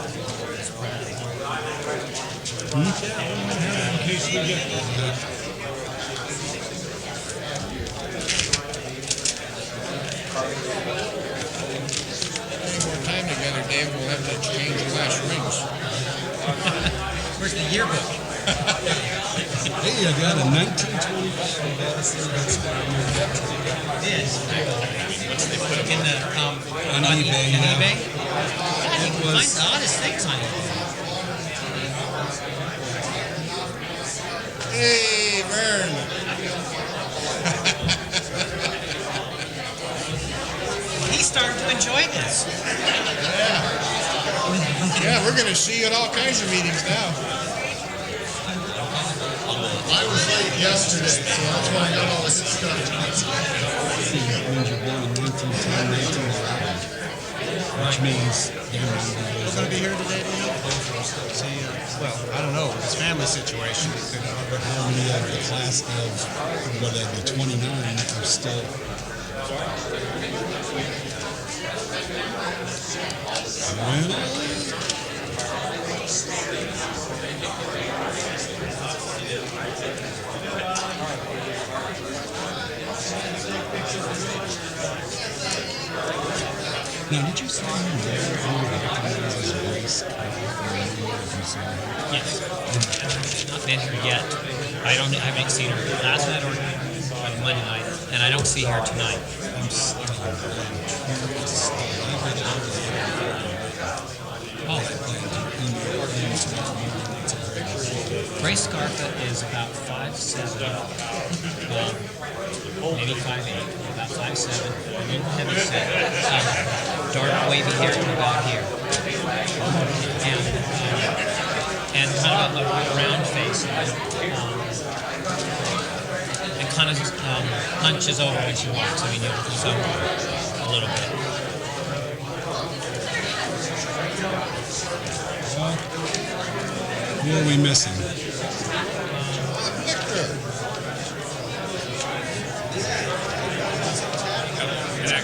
In case we get more time together, Dave, we'll have to exchange your last rings. Where's the yearbook? Hey, I got a 1920 Madison. In the On eBay, on yeah. eBay? God, you can find the oddest things on eBay. Hey, Vern. He's starting to enjoy this. Yeah, we're going to see you at all kinds of meetings now. I was late yesterday, so that's why I got all this stuff. That means you're born in 1910, 1911. Which means Who's going to be here today, do you know? Well, I don't know. His family situation. how many of the class of, what that'd be, 29 are still. Now, did you say you recognizes race? Yes. Not been here yet. I haven't seen her last night or Monday night, and I don't see her tonight. I'm still Oh, Grace Scarpa is about 5'7", maybe 5'8", about 5'7", a little heavy set, dark wavy hair to about here, and kind of a round face, and kind of hunches over when she walks. I mean, you can see a little bit. Who are we missing?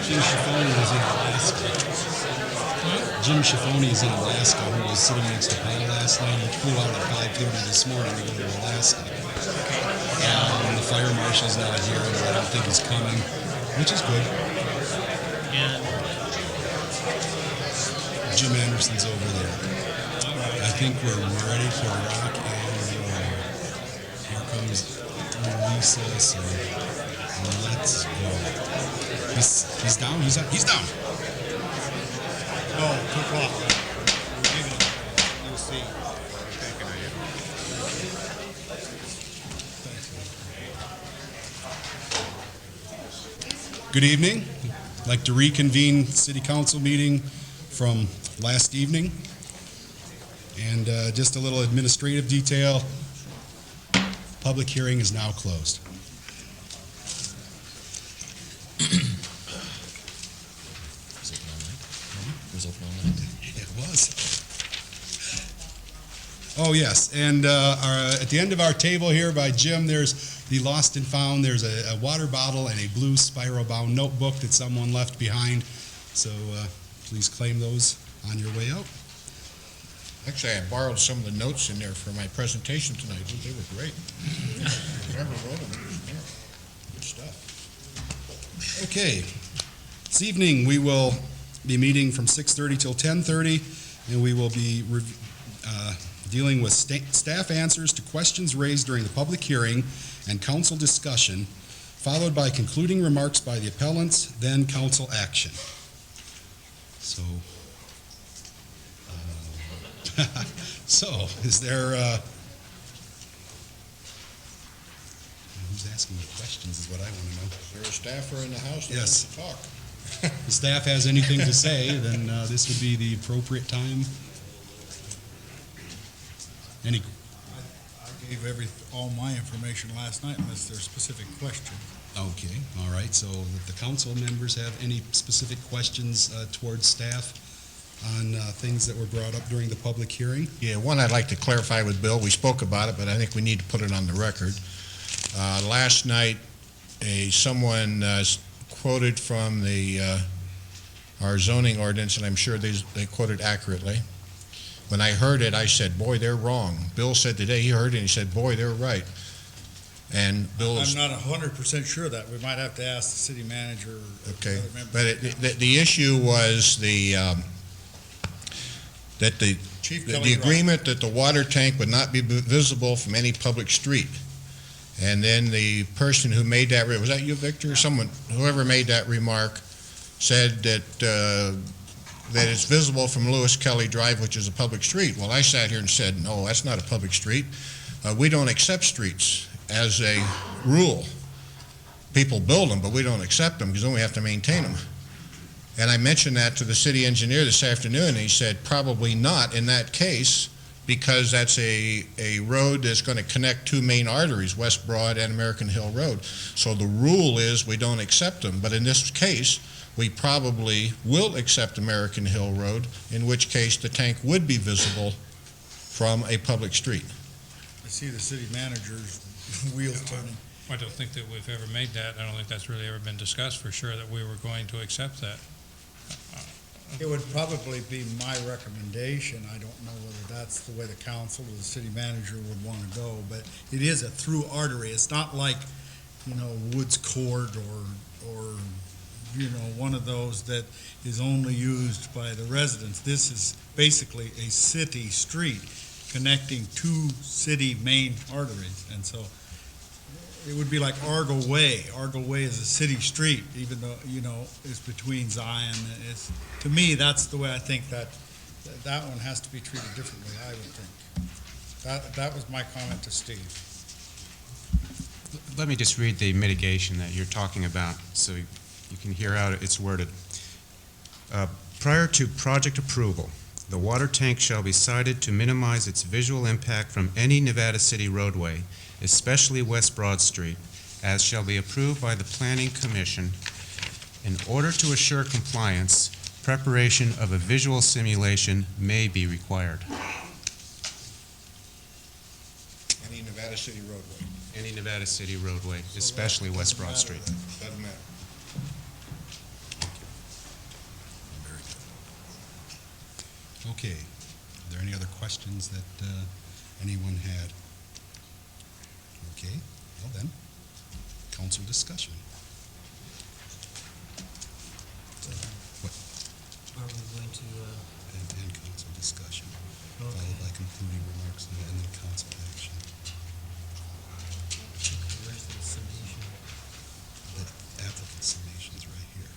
Jim Schiffoni is in Alaska. Jim Schiffoni is in Alaska, who was sitting next to Paul last night. He flew out at 5:30 this morning to go to Alaska. And the fire marshal's not here, and I don't think he's coming, which is good. And Jim Anderson's over there. I think we're ready for rock and roll. Here comes Lisa, so let's go. He's down, he's up, he's down. No, 2 o'clock. You'll see. Good evening. I'd like to reconvene City Council meeting from last evening. And just a little administrative detail. Public hearing is now closed. It was. Oh, yes. And at the end of our table here by Jim, there's the lost and found. There's a water bottle and a blue spiral-bound notebook that someone left behind. So please claim those on your way out. Actually, I borrowed some of the notes in there for my presentation tonight. They were great. Remember wrote them. Yeah. Good stuff. Okay. This evening, we will be meeting from 6:30 till 10:30, and we will be dealing with staff answers to questions raised during the public hearing and council discussion, followed by concluding remarks by the appellants, then council action. So, is there, who's asking the questions is what I want to know. Is there a staffer in the house that Yes. wants to talk? If the staff has anything to say, then this would be the appropriate time. Any, I gave all my information last night unless there's specific questions. okay, all right, so if the council members have any specific questions towards staff on things that were brought up during the public hearing? Yeah, one I'd like to clarify with Bill. We spoke about it, but I think we need to put it on the record. Last night, someone quoted from our zoning ordinance, and I'm sure they quoted accurately. When I heard it, I said, boy, they're wrong. Bill said today he heard it and he said, boy, they're right. And Bill's... I'm not 100% sure of that. We might have to ask the city manager or Okay, other members. but the issue was that Chief the Kelly Rock. agreement that the water tank would not be visible from any public street. And then the person who made that, was that you, Victor, or someone, whoever made that remark, said that it's visible from Lewis Kelly Drive, which is a public street. Well, I sat here and said, no, that's not a public street. We don't accept streets as a rule. People build them, but we don't accept them because then we have to maintain them. And I mentioned that to the city engineer this afternoon, and he said probably not in that case because that's a road that's going to connect two main arteries, West Broad and American Hill Road. So the rule is we don't accept them, but in this case, we probably will accept American Hill Road, in which case the tank would be visible from a public street. I see the city manager's wheels turning. I don't think that we've ever made that. I don't think that's really ever been discussed for sure that we were going to accept that. It would probably be my recommendation. I don't know whether that's the way the council or the city manager would want to go, but it is a through artery. It's not like, Woods Court or one of those that is only used by the residents. This is basically a city street connecting two city main arteries, and so it would be like Argo Way. Argo Way is a city street, even though, it's between Zion. To me, that's the way I think that one has to be treated differently, I would think. That was my comment to Steve. Let me just read the mitigation that you're talking about so you can hear how it's worded. Prior to project approval, the water tank shall be sited to minimize its visual impact from any Nevada City roadway, especially West Broad Street, as shall be approved by the Planning Commission. In order to assure compliance, preparation of a visual simulation may be required. Any Nevada City roadway. Any Nevada City roadway, especially West Broad Street. Doesn't matter. Very good. Okay. Are there any other questions that anyone had? Okay. Well then, council discussion. Are we going to, And council discussion, followed by concluding remarks and then council action. where's the summation? The applicant summation's right here.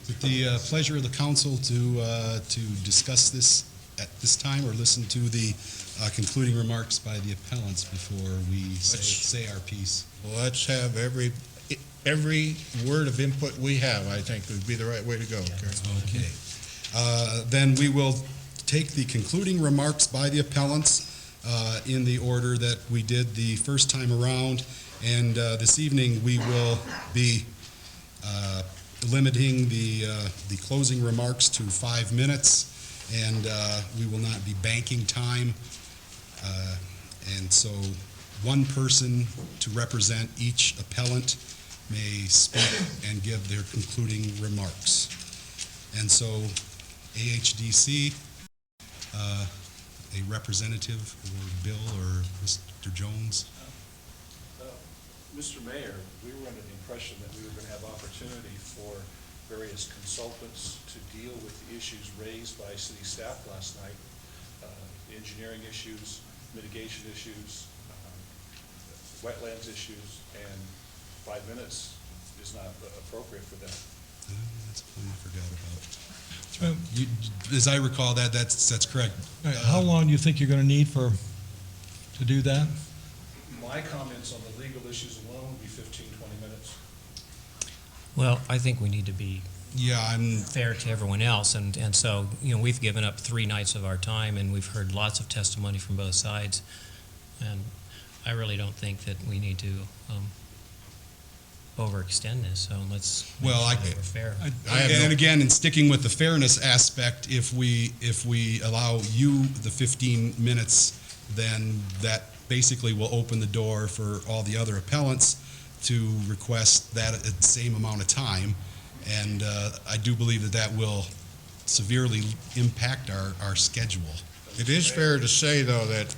With the pleasure of the council to discuss this at this time, or listen to the concluding remarks by the appellants before we say our piece. Let's have every word of input we have, I think, would be the right way to go. Okay. Then we will take the concluding remarks by the appellants in the order that we did the first time around, and this evening we will be limiting the closing remarks to 5 minutes, and we will not be banking time, and so one person to represent each appellant may speak and give their concluding remarks. And so AHDC, a representative, or Bill or Mr. Jones? Mr. Mayor, we were under the impression that we were going to have opportunity for various consultants to deal with the issues raised by city staff last night, engineering issues, mitigation issues, wetlands issues, and 5 minutes is not appropriate for that. That's one I forgot about. As I recall, that's correct. How long do you think you're going to need to do that? My comments on the legal issues alone would be 15, 20 minutes. Well, I think we need to be I'm fair to everyone else, and so, we've given up 3 nights of our time, and we've heard lots of testimony from both sides, and I really don't think that we need to overextend this, so let's make sure that we're fair. And again, in sticking with the fairness aspect, if we allow you the 15 minutes, then that basically will open the door for all the other appellants to request that at the same amount of time. And I do believe that will severely impact our schedule. It is fair to say, though, that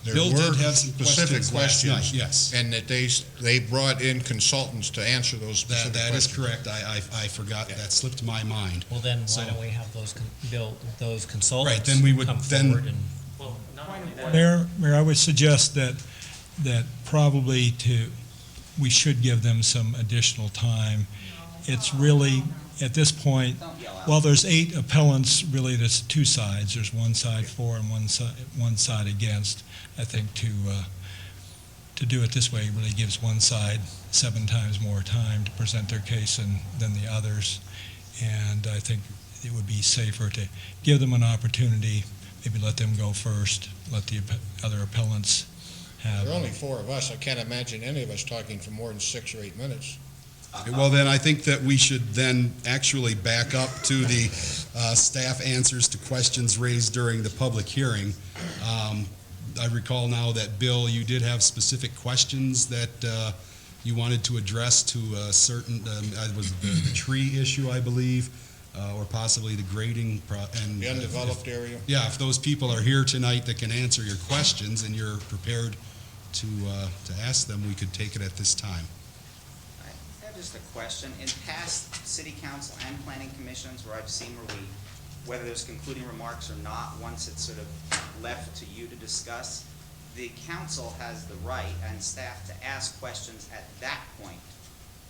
there Bill were did have some specific questions last night, questions, yes. and that they brought in consultants to answer those specific That questions. is correct. I forgot, that slipped my mind. Well, then, So- why don't we have those consultants Right, then we would come then- forward and Well, not only that. Mayor, I would suggest that probably we should give them some additional time. It's really, at this point, while there's 8 appellants, really there's 2 sides. There's one side for and one side against. I think to do it this way really gives one side 7 times more time to present their case than the others. And I think it would be safer to give them an opportunity, maybe let them go first, let the other appellants have. There are only 4 of us. I can't imagine any of us talking for more than 6 or 8 minutes. Well, then I think that we should then actually back up to the staff answers to questions raised during the public hearing. I recall now that, Bill, you did have specific questions that you wanted to address to a certain, it was the tree issue, I believe, or possibly the grading. And The undeveloped area. Yeah, if those people are here tonight that can answer your questions and you're prepared to ask them, we could take it at this time. I have just a question. In past city council and planning commissions where I've seen whether there's concluding remarks or not, once it's sort of left to you to discuss, the council has the right and staff to ask questions at that point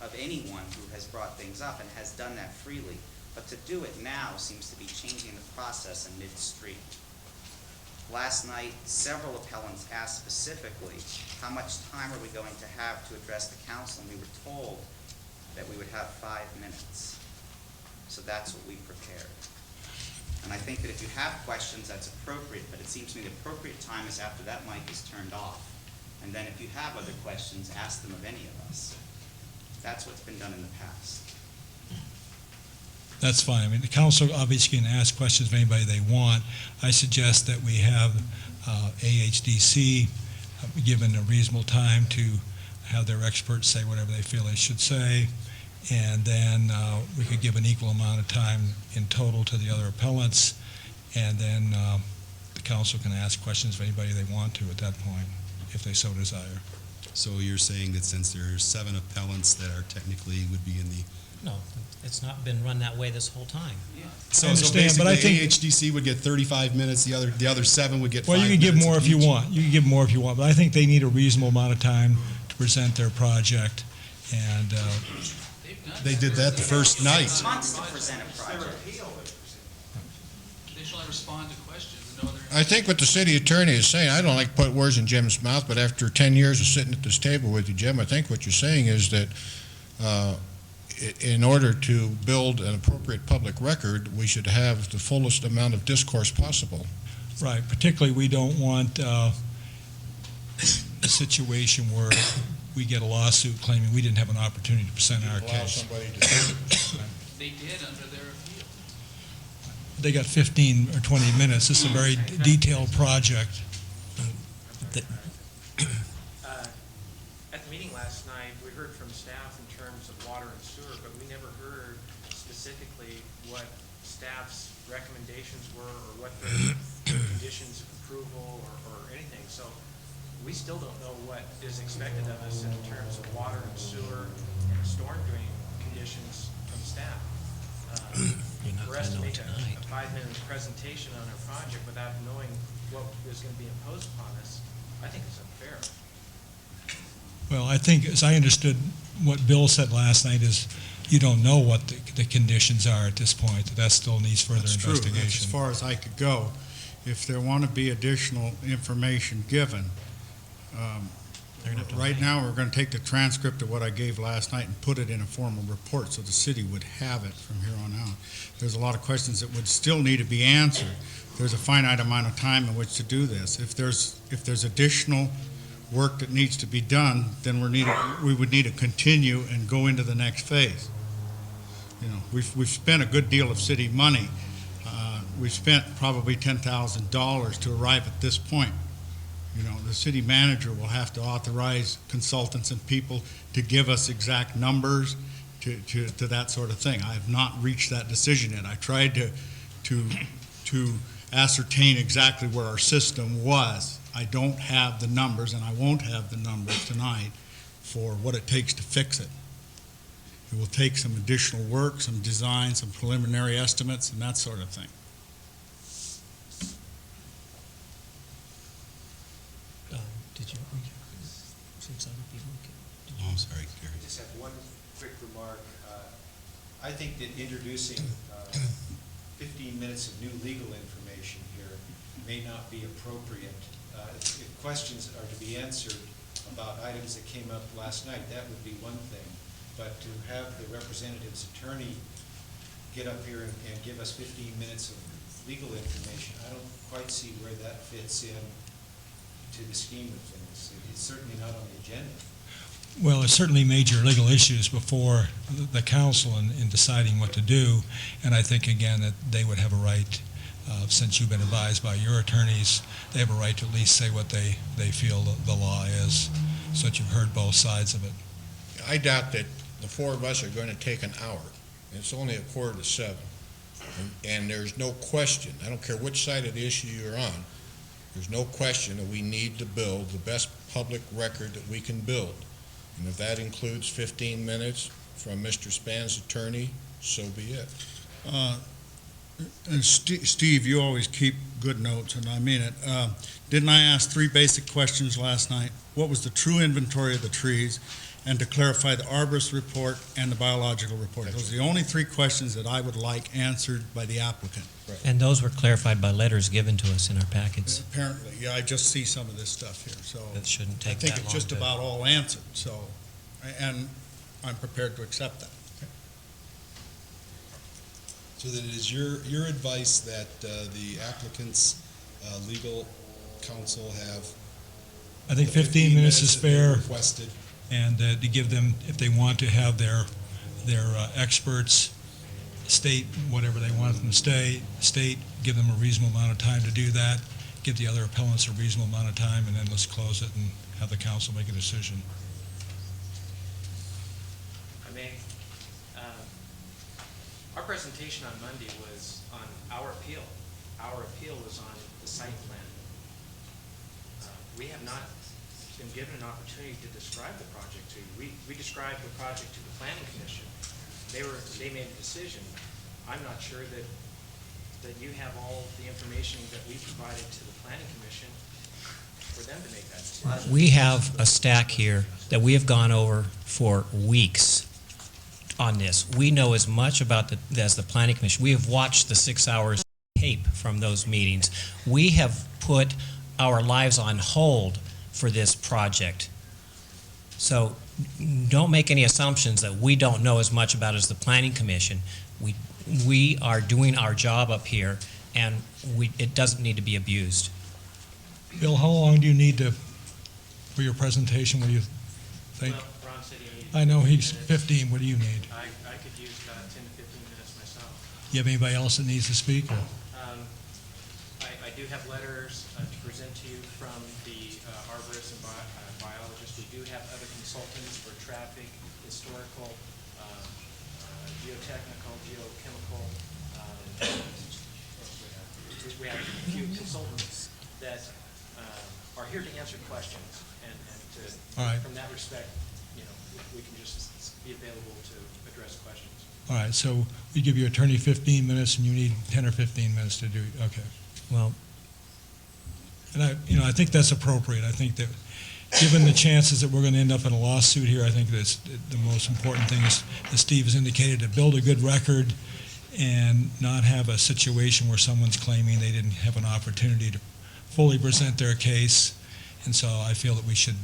of anyone who has brought things up and has done that freely. But to do it now seems to be changing the process in midstream. Last night, several appellants asked specifically, how much time are we going to have to address the council? And we were told that we would have 5 minutes. So that's what we prepared. And I think that if you have questions, that's appropriate, but it seems to me the appropriate time is after that mic is turned off. And then if you have other questions, ask them of any of us. That's what's been done in the past. That's fine. I mean, the council obviously can ask questions of anybody they want. I suggest that we have AHDC given a reasonable time to have their experts say whatever they feel they should say, and then we could give an equal amount of time in total to the other appellants, and then the council can ask questions of anybody they want to at that point, if they so desire. So you're saying that since there are 7 appellants that are technically would be in the... no, it's not been run that way this whole time. So understand, basically but I think- AHDC would get 35 minutes, the other 7 would get 5 Well, minutes. you can give more if you each. want. You can give more if you want, but I think they need a reasonable amount of time to present their project, and They did that the first night. Months to present a project. They shall respond to questions. No other. I think what the city attorney is saying, I don't like to put words in Jim's mouth, but after 10 years of sitting at this table with you, Jim, I think what you're saying is that in order to build an appropriate public record, we should have the fullest amount of discourse possible. right, particularly we don't want a situation where we get a lawsuit claiming we didn't have an opportunity to present our Allow case. somebody to They did under their appeal. They got 15 or 20 minutes. This is a very detailed project. At the meeting last night, we heard from staff in terms of water and sewer, but we never heard specifically what staff's recommendations were or what the conditions of approval or anything. So we still don't know what is expected of us in terms of water and sewer and storm drain conditions from staff. You're not For us to gonna know make tonight. a 5-minute presentation on our project without knowing what is going to be imposed upon us, I think is unfair. Well, I think, as I understood what Bill said last night, is you don't know what the conditions are at this point. That still needs further That's true. That's as investigation. far as I could go. If there want to be additional information given, They're gonna have to right wait. now, we're going to take the transcript of what I gave last night and put it in a formal report so the city would have it from here on out. There's a lot of questions that would still need to be answered. There's a finite amount of time in which to do this. If there's additional work that needs to be done, then we would need to continue and go into the next phase. You know, we've spent a good deal of city money. We've spent probably $10,000 to arrive at this point. You know, the city manager will have to authorize consultants and people to give us exact numbers, to that sort of thing. I have not reached that decision yet. I tried to ascertain exactly where our system was. I don't have the numbers, and I won't have the numbers tonight for what it takes to fix it. It will take some additional work, some design, some preliminary estimates, and that sort of thing. Did you, since other people can? Oh, I'm sorry, Gary. I just have one quick remark. I think that introducing 15 minutes of new legal information here may not be appropriate. If questions are to be answered about items that came up last night, that would be one thing. But to have the representative's attorney get up here and give us 15 minutes of legal information, I don't quite see where that fits in to the scheme of things. It's certainly not on the agenda. Well, there's certainly major legal issues before the council in deciding what to do, and I think, again, that they would have a right, since you've been advised by your attorneys, they have a right to at least say what they feel the law is, so that you've heard both sides of it. I doubt that the four of us are going to take an hour. It's only 6:45, and there's no question, I don't care which side of the issue you're on, there's no question that we need to build the best public record that we can build. And if that includes 15 minutes from Mr. Span's attorney, so be it. And Steve, you always keep good notes, and I mean it. Didn't I ask 3 basic questions last night? What was the true inventory of the trees? And to clarify the arborist report and the biological report. Those are the only 3 questions that I would like answered by the applicant. And those were clarified by letters given to us in our packets. Apparently, yeah, I just see some of this stuff here, so. That shouldn't take I think that it's long just to- about all answered, so, and I'm prepared to accept that. So that it is your advice that the applicant's legal counsel have I think 15 minutes is that they fair, requested. and to give them, if they want to have their experts state whatever they want them to state, give them a reasonable amount of time to do that, give the other appellants a reasonable amount of time, and then let's close it and have the council make a decision. I mean, our presentation on Monday was on our appeal. Our appeal was on the site plan. We have not been given an opportunity to describe the project to you. We described the project to the planning commission. They made a decision. I'm not sure that you have all the information that we provided to the planning commission for them to make that decision. We have a stack here that we have gone over for weeks on this. We know as much about as the planning commission. We have watched the 6 hours tape from those meetings. We have put our lives on hold for this project. So don't make any assumptions that we don't know as much about as the planning commission. We are doing our job up here, and it doesn't need to be abused. Bill, how long do you need for your presentation? What do you think? Well, Ron said he needed I know he's 15 minutes. 15. What do you need? I could use 10 to 15 minutes myself. You have anybody else that needs to speak? Or? I do have letters to present to you from the arborists and biologists. We do have other consultants for traffic, historical, geotechnical, geochemical. We have a few consultants that are here to answer questions, and All right. from that respect, we can just be available to address questions. All right, so we give your attorney 15 minutes, and you need 10 or 15 minutes to do, okay. Well, And I think that's appropriate. I think that, given the chances that we're going to end up in a lawsuit here, I think that's the most important thing is, as Steve has indicated, to build a good record and not have a situation where someone's claiming they didn't have an opportunity to fully present their case. And so I feel that we should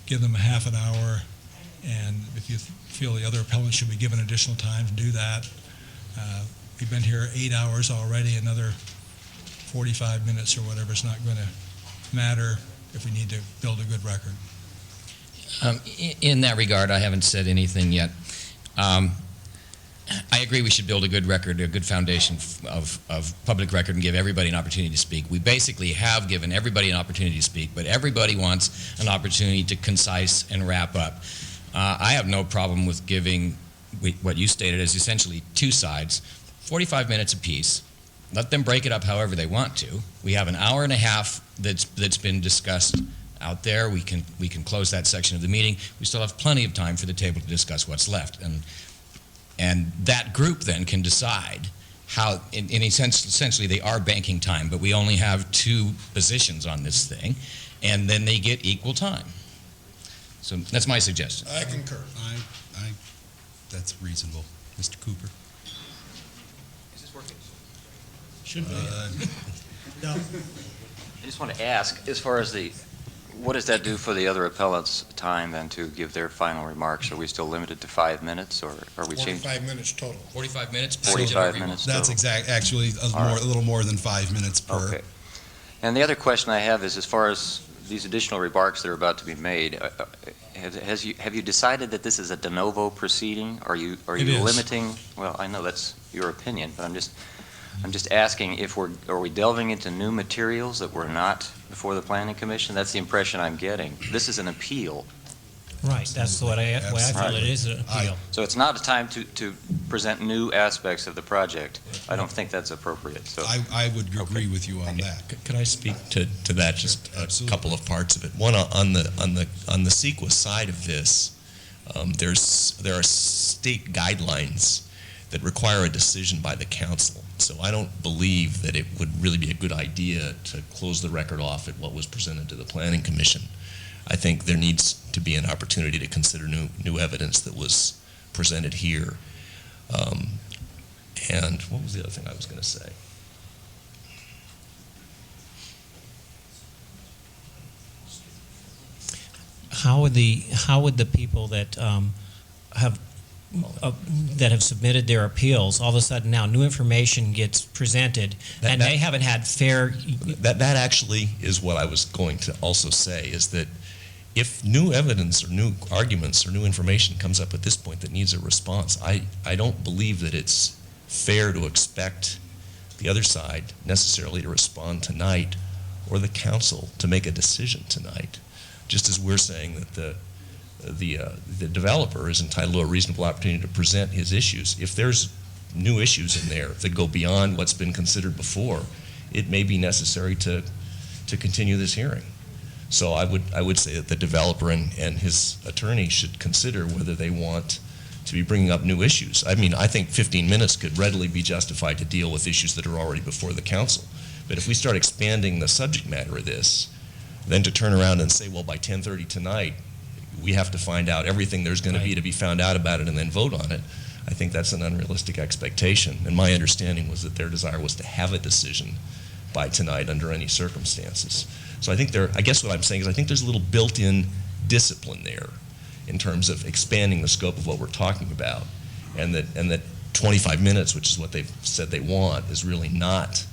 give them a half an hour, and if you feel the other appellants should be given additional time to do that. We've been here 8 hours already, another 45 minutes or whatever is not going to matter if we need to build a good record. In that regard, I haven't said anything yet. I agree we should build a good record, a good foundation of public record, and give everybody an opportunity to speak. We basically have given everybody an opportunity to speak, but everybody wants an opportunity to concise and wrap up. I have no problem with giving what you stated as essentially two sides, 45 minutes apiece. Let them break it up however they want to. We have an hour and a half that's been discussed out there. We can close that section of the meeting. We still have plenty of time for the table to discuss what's left, and that group then can decide how. In a sense, essentially, they are banking time, but we only have two positions on this thing, and then they get equal time. So that's my suggestion. I concur. That's reasonable. Mr. Cooper? Is this working? Should be. I just want to ask, as far as what does that do for the other appellants' time then to give their final remarks? Are we still limited to 5 minutes, or are we changing? 45 minutes total. 45 minutes? 45 minutes That's total. actually a little more than 5 minutes per. Okay. And the other question I have is, as far as these additional remarks that are about to be made, have you decided that this is a de novo proceeding? Are you It is. limiting? Well, I know that's your opinion, but I'm just asking if are we delving into new materials that were not before the Planning Commission? That's the impression I'm getting. This is an appeal. Right, that's the way I feel it is an appeal. So it's not a time to present new aspects of the project. I don't think that's appropriate, so. I would agree with you on that. Could I speak to that, just a Absolutely. couple of parts of it? One, on the CEQA side of this, there are state guidelines that require a decision by the council. So I don't believe that it would really be a good idea to close the record off at what was presented to the Planning Commission. I think there needs to be an opportunity to consider new evidence that was presented here. And what was the other thing I was going to say? How would the people that have submitted their appeals, all of a sudden now new information gets presented, and they haven't had fair. That actually is what I was going to also say, is that if new evidence or new arguments or new information comes up at this point that needs a response, I don't believe that it's fair to expect the other side necessarily to respond tonight, or the council to make a decision tonight. Just as we're saying that the developer is entitled to a reasonable opportunity to present his issues. If there's new issues in there that go beyond what's been considered before, it may be necessary to continue this hearing. So I would say that the developer and his attorney should consider whether they want to be bringing up new issues. I mean, I think 15 minutes could readily be justified to deal with issues that are already before the council. But if we start expanding the subject matter of this, then to turn around and say, well, by 10:30 tonight, we have to find out everything there's going to be found out about it and then vote on it, I think that's an unrealistic expectation. And my understanding was that their desire was to have a decision by tonight under any circumstances. So I think I guess what I'm saying is I think there's a little built-in discipline there in terms of expanding the scope of what we're talking about, and that 25 minutes, which is what they've said they want, is really not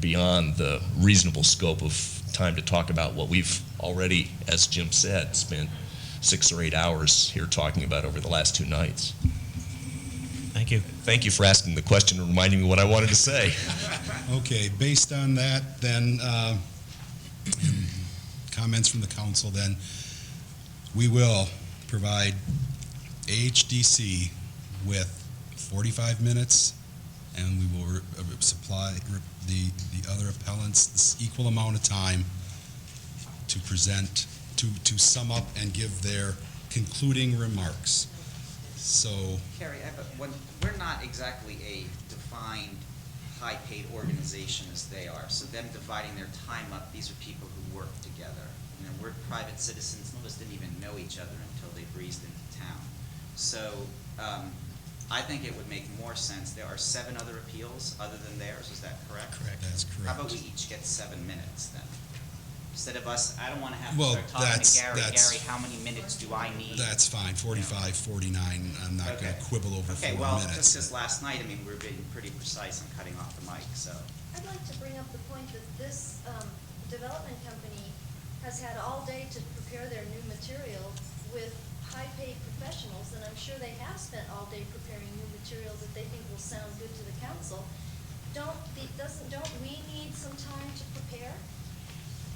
beyond the reasonable scope of time to talk about what we've already, as Jim said, spent 6 or 8 hours here talking about over the last 2 nights. Thank you. Thank you for asking the question and reminding me what I wanted to say. Okay, based on that, then, comments from the council, then, we will provide AHDC with 45 minutes, and we will supply the other appellants this equal amount of time to present, to sum up and give their concluding remarks. So, Carrie, we're not exactly a defined, high-paid organization as they are. So them dividing their time up, these are people who work together. You know, we're private citizens. Most of us didn't even know each other until they breezed into town. So I think it would make more sense. There are 7 other appeals other than theirs. Is that correct? Correct. That's correct. How about we each get 7 minutes then? Instead of us, I don't want to have to Well, start talking to Gary. that's- Gary, how many minutes do I need? That's fine, 45, 49, I'm not going to quibble over 4 Okay, well, minutes. just as last night, I mean, we were being pretty precise on cutting off the mic, so. I'd like to bring up the point that this development company has had all day to prepare their new material with high-paid professionals, and I'm sure they have spent all day preparing new material that they think will sound good to the council. Don't we need some time to prepare?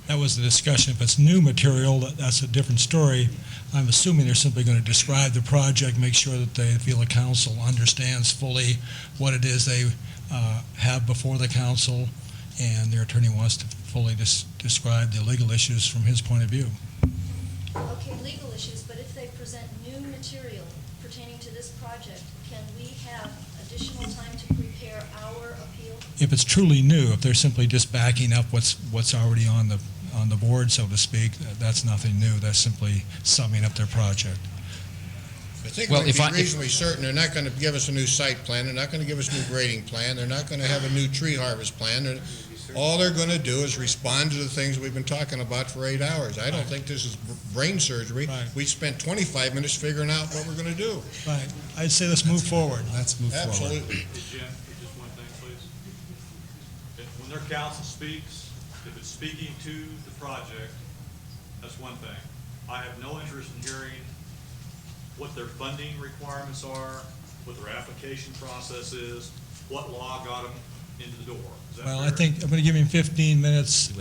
that was the discussion. If it's new material, that's a different story. I'm assuming they're simply going to describe the project, make sure that they feel the council understands fully what it is they have before the council, and their attorney wants to fully describe the legal issues from his point of view. Okay, legal issues, but if they present new material pertaining to this project, can we have additional time to prepare our appeal? If it's truly new, if they're simply just backing up what's already on the board, so to speak, that's nothing new. That's simply summing up their project. I think we can be reasonably certain they're not going to give us a new site plan, they're not going to give us a new grading plan, they're not going to have a new tree harvest plan. All they're going to do is respond to the things we've been talking about for 8 hours. I don't think this is brain surgery. Right. We spent 25 minutes figuring out what we're going to do. Right. I'd say let's move forward. Let's move forward. Absolutely. Jim, just one thing, please. When their counsel speaks, if it's speaking to the project, that's one thing. I have no interest in hearing what their funding requirements are, what their application process is, what law got them into the door. Is that Well, fair? I think I'm going to give him 15 minutes,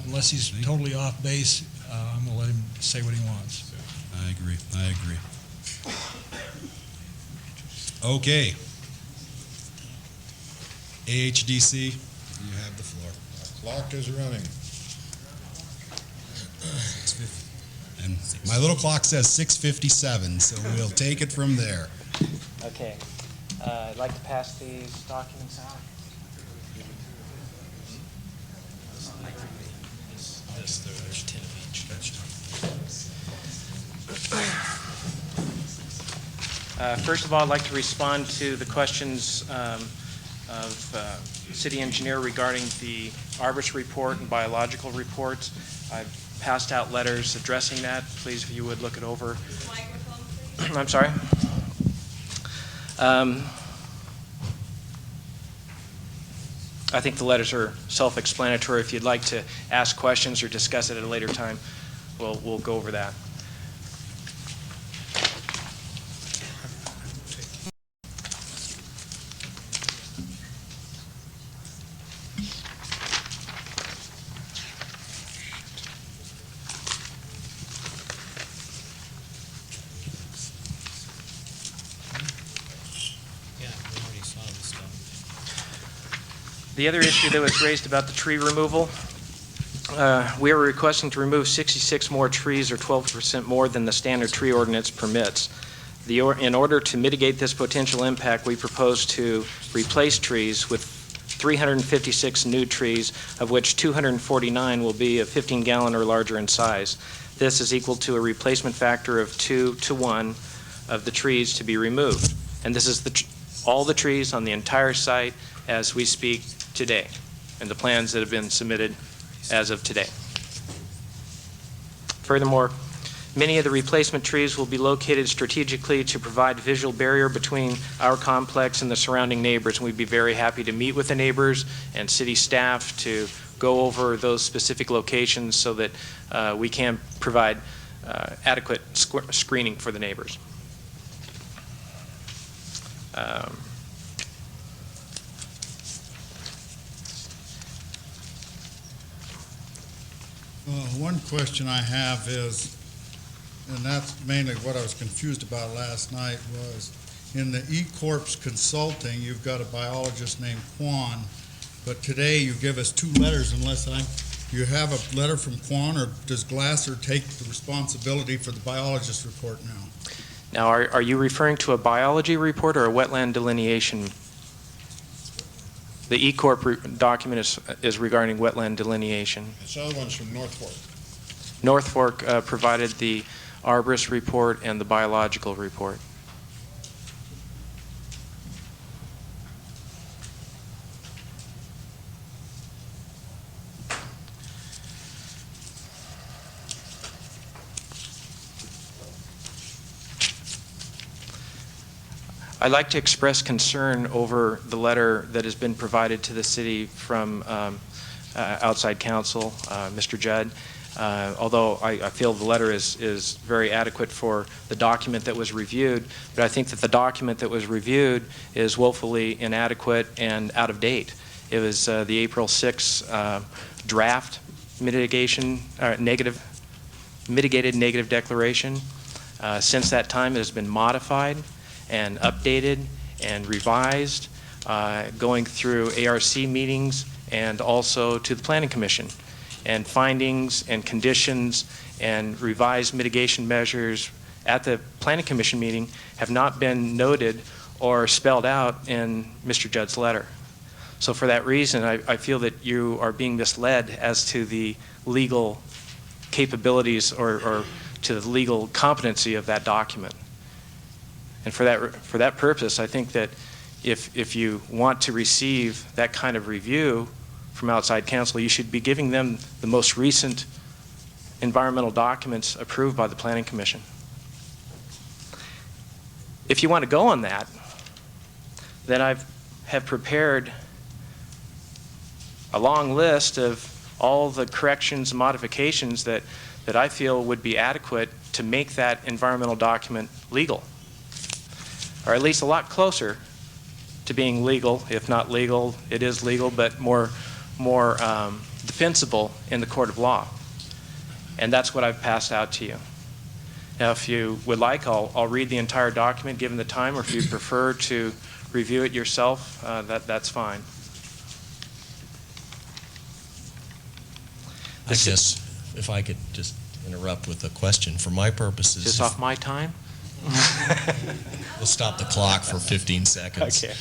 unless he's totally off base. I'm going to let him say what he wants. I agree. Okay. AHDC, you have the floor. Clock is running. And my little clock says 6:57, so we'll take it from there. Okay. I'd like to pass these documents out. First of all, I'd like to respond to the questions of city engineer regarding the Arbus report and biological reports. I've passed out letters addressing that. Please, if you would look it over. Microphone, please. I'm sorry. I think the letters are self-explanatory. If you'd like to ask questions or discuss it at a later time, we'll go over that. The other issue that was raised about the tree removal, we are requesting to remove 66 more trees, or 12% more than the standard tree ordinance permits. In order to mitigate this potential impact, we propose to replace trees with 356 new trees, of which 249 will be a 15-gallon or larger in size. This is equal to a replacement factor of 2 to 1 of the trees to be removed. And this is all the trees on the entire site as we speak today, and the plans that have been submitted as of today. Furthermore, many of the replacement trees will be located strategically to provide visual barrier between our complex and the surrounding neighbors, and we'd be very happy to meet with the neighbors and city staff to go over those specific locations so that we can provide adequate screening for the neighbors. One question I have is, and that's mainly what I was confused about last night, was in the E-Corp's consulting, you've got a biologist named Quan, but today you give us 2 letters you have a letter from Quan, or does Glasser take the responsibility for the biologist report now? Now, are you referring to a biology report or a wetland delineation? The E-Corp document is regarding wetland delineation. This other one's from North Fork. North Fork provided the arborist report and the biological report. I'd like to express concern over the letter that has been provided to the city from outside counsel, Mr. Judd. Although I feel the letter is very adequate for the document that was reviewed, but I think that the document that was reviewed is woefully inadequate and out of date. It was the April 6 draft mitigated negative declaration. Since that time, it has been modified and updated and revised, going through ARC meetings and also to the Planning Commission. And findings and conditions and revised mitigation measures at the Planning Commission meeting have not been noted or spelled out in Mr. Judd's letter. So for that reason, I feel that you are being misled as to the legal capabilities or to the legal competency of that document. And for that purpose, I think that if you want to receive that kind of review from outside counsel, you should be giving them the most recent environmental documents approved by the Planning Commission. If you want to go on that, then I have prepared a long list of all the corrections and modifications that I feel would be adequate to make that environmental document legal, or at least a lot closer to being legal. If not legal, it is legal, but more defensible in the court of law. And that's what I've passed out to you. Now, if you would like, I'll read the entire document given the time, or if you prefer to review it yourself, that's fine. I guess if I could just interrupt with a question for my purposes. Just off my time? We'll stop the clock for 15 seconds. Okay.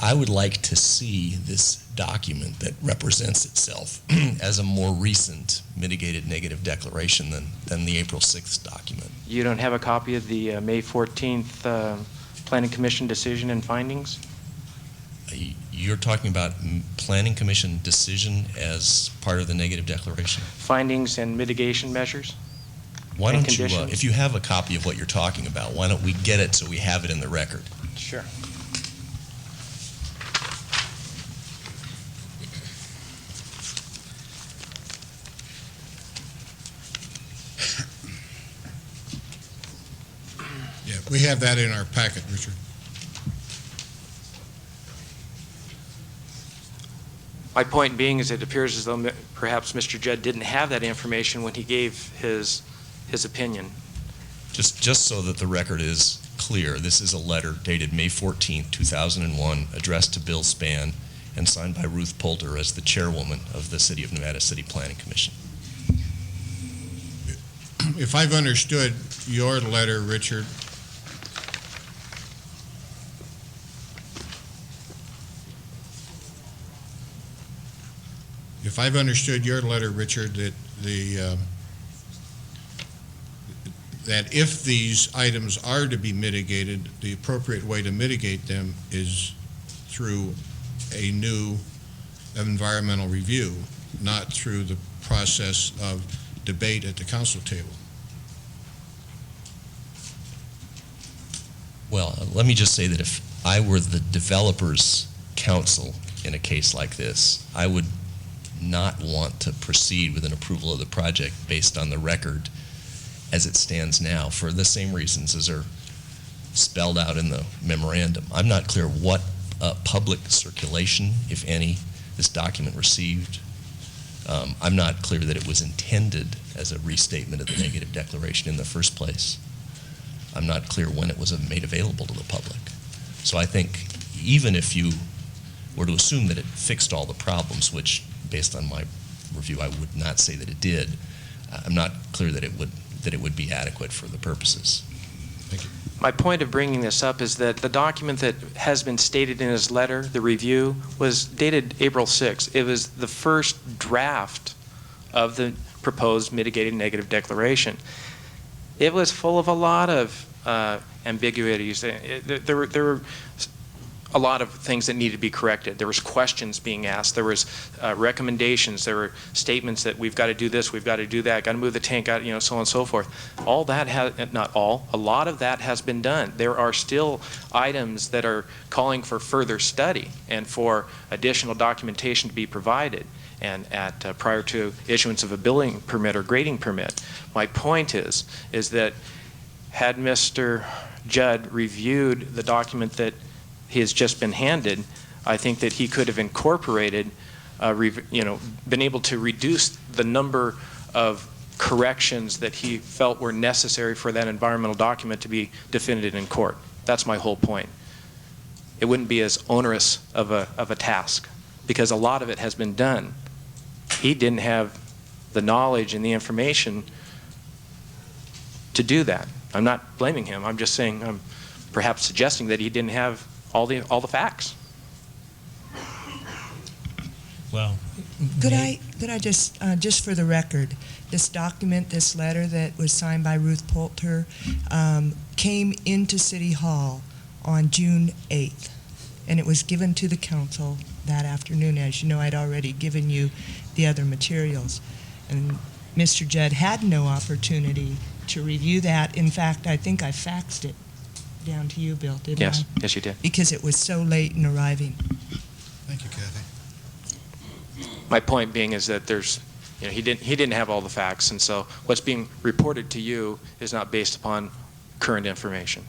I would like to see this document that represents itself as a more recent mitigated negative declaration than the April 6th document. You don't have a copy of the May 14th Planning Commission decision and findings? You're talking about Planning Commission decision as part of the negative declaration? Findings and mitigation measures? Why don't you, if you have a copy of what you're talking about, why don't we get it so we have it in the record? Sure. Yeah, we have that in our packet, Richard. My point being is it appears as though perhaps Mr. Judd didn't have that information when he gave his opinion. Just so that the record is clear, this is a letter dated May 14, 2001, addressed to Bill Spann and signed by Ruth Poulter as the chairwoman of the City of Nevada City Planning Commission. If I've understood your letter, Richard, that if these items are to be mitigated, the appropriate way to mitigate them is through a new environmental review, not through the process of debate at the council table. Well, let me just say that if I were the developer's counsel in a case like this, I would not want to proceed with an approval of the project based on the record as it stands now for the same reasons as are spelled out in the memorandum. I'm not clear what public circulation, if any, this document received. I'm not clear that it was intended as a restatement of the negative declaration in the first place. I'm not clear when it was made available to the public. So I think even if you were to assume that it fixed all the problems, which based on my review I would not say that it did, I'm not clear that it would be adequate for the purposes. Thank you. My point of bringing this up is that the document that has been stated in his letter, the review, was dated April 6th. It was the first draft of the proposed mitigated negative declaration. It was full of a lot of ambiguities. There were a lot of things that needed to be corrected. There was questions being asked. There was recommendations. There were statements that we've got to do this, we've got to do that, got to move the tank out, so on and so forth. All that has, not all, a lot of that has been done. There are still items that are calling for further study and for additional documentation to be provided and prior to issuance of a building permit or grading permit. My point is that had Mr. Judd reviewed the document that he has just been handed, I think that he could have incorporated been able to reduce the number of corrections that he felt were necessary for that environmental document to be defended in court. That's my whole point. It wouldn't be as onerous of a task, because a lot of it has been done. He didn't have the knowledge and the information to do that. I'm not blaming him. I'm just saying, I'm perhaps suggesting that he didn't have all the facts. Well, Could I just for the record, this document, this letter that was signed by Ruth Poulter, came into City Hall on June 8th, and it was given to the council that afternoon. As you know, I'd already given you the other materials, and Mr. Judd had no opportunity to review that. In fact, I think I faxed it down to you, Bill, didn't I? Yes, yes you did. Because it was so late in arriving. Thank you, Kathy. My point being is that there's, he didn't have all the facts, and so what's being reported to you is not based upon current information.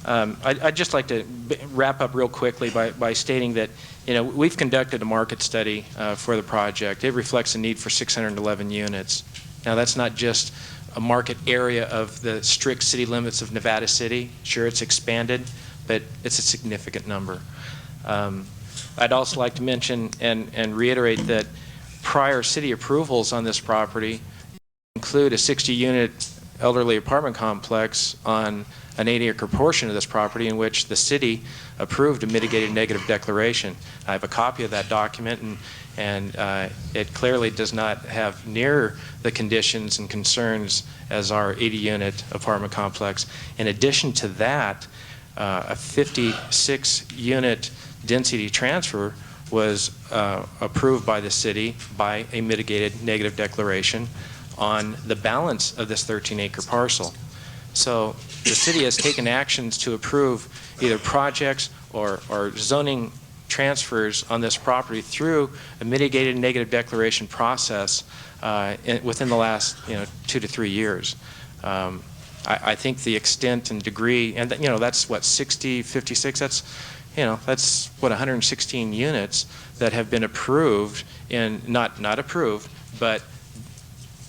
I'd just like to wrap up real quickly by stating that, we've conducted a market study for the project. It reflects a need for 611 units. Now, that's not just a market area of the strict city limits of Nevada City. Sure, it's expanded, but it's a significant number. I'd also like to mention and reiterate that prior city approvals on this property include a 60-unit elderly apartment complex on an 80-acre portion of this property in which the city approved a mitigated negative declaration. I have a copy of that document, and it clearly does not have near the conditions and concerns as our 80-unit apartment complex. In addition to that, a 56-unit density transfer was approved by the city by a mitigated negative declaration on the balance of this 13-acre parcel. So the city has taken actions to approve either projects or zoning transfers on this property through a mitigated negative declaration process within the last 2 to 3 years. I think the extent and degree, and that's what, 60, 56, that's what, 116 units that have been approved in, not approved, but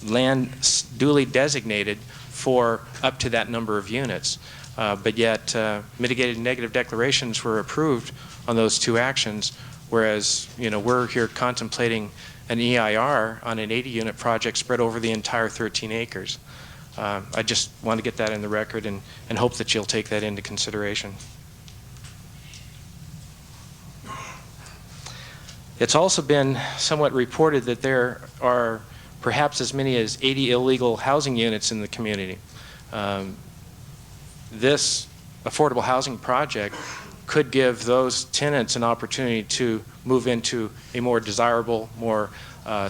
land duly designated for up to that number of units. But yet mitigated negative declarations were approved on those 2 actions, whereas we're here contemplating an EIR on an 80-unit project spread over the entire 13 acres. I just want to get that in the record and hope that you'll take that into consideration. It's also been somewhat reported that there are perhaps as many as 80 illegal housing units in the community. This affordable housing project could give those tenants an opportunity to move into a more desirable, more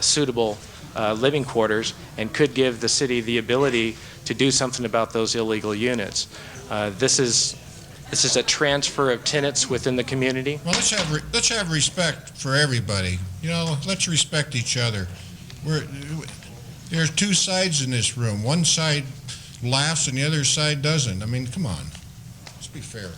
suitable living quarters, and could give the city the ability to do something about those illegal units. This is a transfer of tenants within the community. Well, let's have respect for everybody. Let's respect each other. There's 2 sides in this room. One side laughs and the other side doesn't. I mean, come on. Let's be fair.